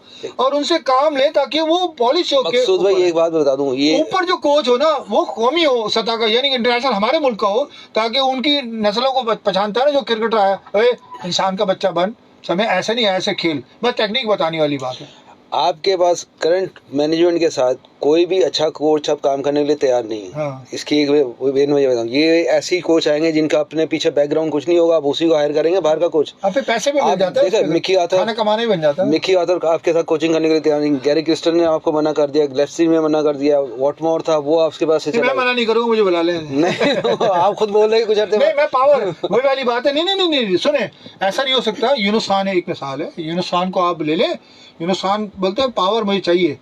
और उनसे काम ले, ताकि वो पॉलिश हो के। मकसूद भाई एक बात बता दूं, ये ऊपर जो कोच हो ना वो कौमी हो सतह का, यानी इंटरनेशनल हमारे मुल्क का हो, ताकि उनकी नस्लों को पहचानता है ना जो क्रिकेटर आया, अरे इंसान का बच्चा बन, समय ऐसे नहीं ऐसे खेल, बस टेक्निक बताने वाली बात है। आपके पास करंट मैनेजमेंट के साथ कोई भी अच्छा कोच अब काम करने के लिए तैयार नहीं है। हाँ। इसकी एक मेन वजह बताऊं, ये ऐसे कोच आएंगे जिनका अपने पीछे बैकग्राउंड कुछ नहीं होगा, आप उसी को हायर करेंगे बाहर का कोच। अब फिर पैसे भी मिल जाते हैं, मिकी आर्थर खाना कमाने ही बन जाता है। मिकी आर्थर आपके साथ कोचिंग करने के लिए तैयार नहीं। गैरी क्रिस्टल ने आपको मना कर दिया, ग्लेफ्सी में मना कर दिया, वॉटमोर था वो आपके पास से मैं मना नहीं करूंगा, मुझे बुला लें। नहीं आप खुद बोल रहे कुछ मैं पावर वही वाली बात है। नहीं सुने, ऐसा नहीं हो सकता। यूनुस खान एक मिसाल है, यूनुस खान को आप ले लें। यूनुस खान बोलते हैं पावर मुझे चाहिए,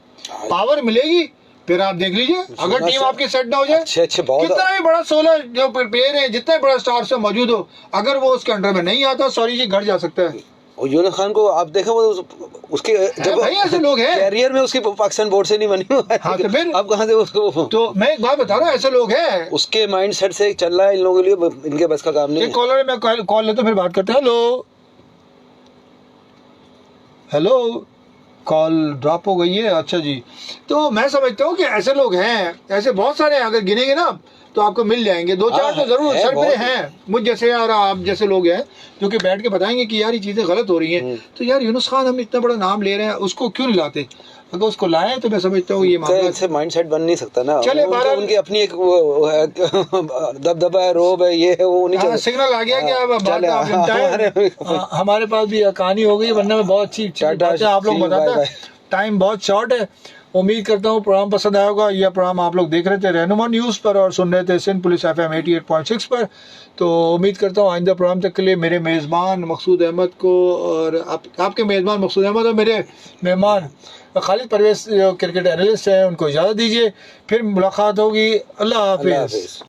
पावर मिलेगी फिर आप देख लीजिए। अगर टीम आपकी सेट ना हो जाए, अच्छे कितना भी बड़ा 16 जो प्लेयर है, जितना बड़ा स्टार से मौजूद हो, अगर वो उसके अंडर में नहीं आता, सॉरी जी, घर जा सकता है। और यूनुस खान को आप देखा, वो उसके जब भाई ऐसे लोग हैं कैरियर में उसकी पाकिस्तान बोर्ड से नहीं बनी हुआ है। हाँ, तो फिर अब कहाँ से उसको, तो मैं एक बात बता रहा हूँ, ऐसे लोग हैं, उसके माइंड सेट से चल रहा है। इन लोगों के लिए इनके बस का काम नहीं है। कॉलर है, मैं कॉल लेता फिर बात करते हैं। हेलो, कॉल ड्रॉप हो गई है। अच्छा जी, तो मैं समझता हूँ कि ऐसे लोग हैं, ऐसे बहुत सारे हैं, अगर गिनेंगे ना तो आपको मिल जाएंगे। 2-4 तो जरूर सर पे हैं मुझ जैसे और आप जैसे लोग हैं जो कि बैठ के बताएंगे कि यार ये चीजें गलत हो रही हैं। तो यार यूनुस खान हम इतना बड़ा नाम ले रहे हैं, उसको क्यों नहीं लाते? अगर उसको लाए तो मैं समझता हूँ ये मामला से माइंडसेट बन नहीं सकता ना। चले उनकी अपनी एक दबदबा है, रोब है, ये है वो नहीं। सिग्नल आ गया कि हमारे पास भी कहानी हो गई, वरना में बहुत अच्छी बात है, आप लोग बताता है। टाइम बहुत शॉर्ट है। उम्मीद करता हूँ प्रोग्राम पसंद आया होगा। यह प्रोग्राम आप लोग देख रहे थे रहनुमा न्यूज़ पर और सुन रहे थे सिंध पुलिस FM 88.6 पर। तो उम्मीद करता हूँ आइंदा प्रोग्राम तक के लिए मेरे मेज़बान मकसूद अहमद को और आपके मेज़बान मकसूद अहमद और मेरे मेहमान खालिद परवेज़ जो क्रिकेट एनालिस्ट हैं उनको इजाज़त दीजिए। फिर मुलाकात होगी। अल्लाह हाफिज़।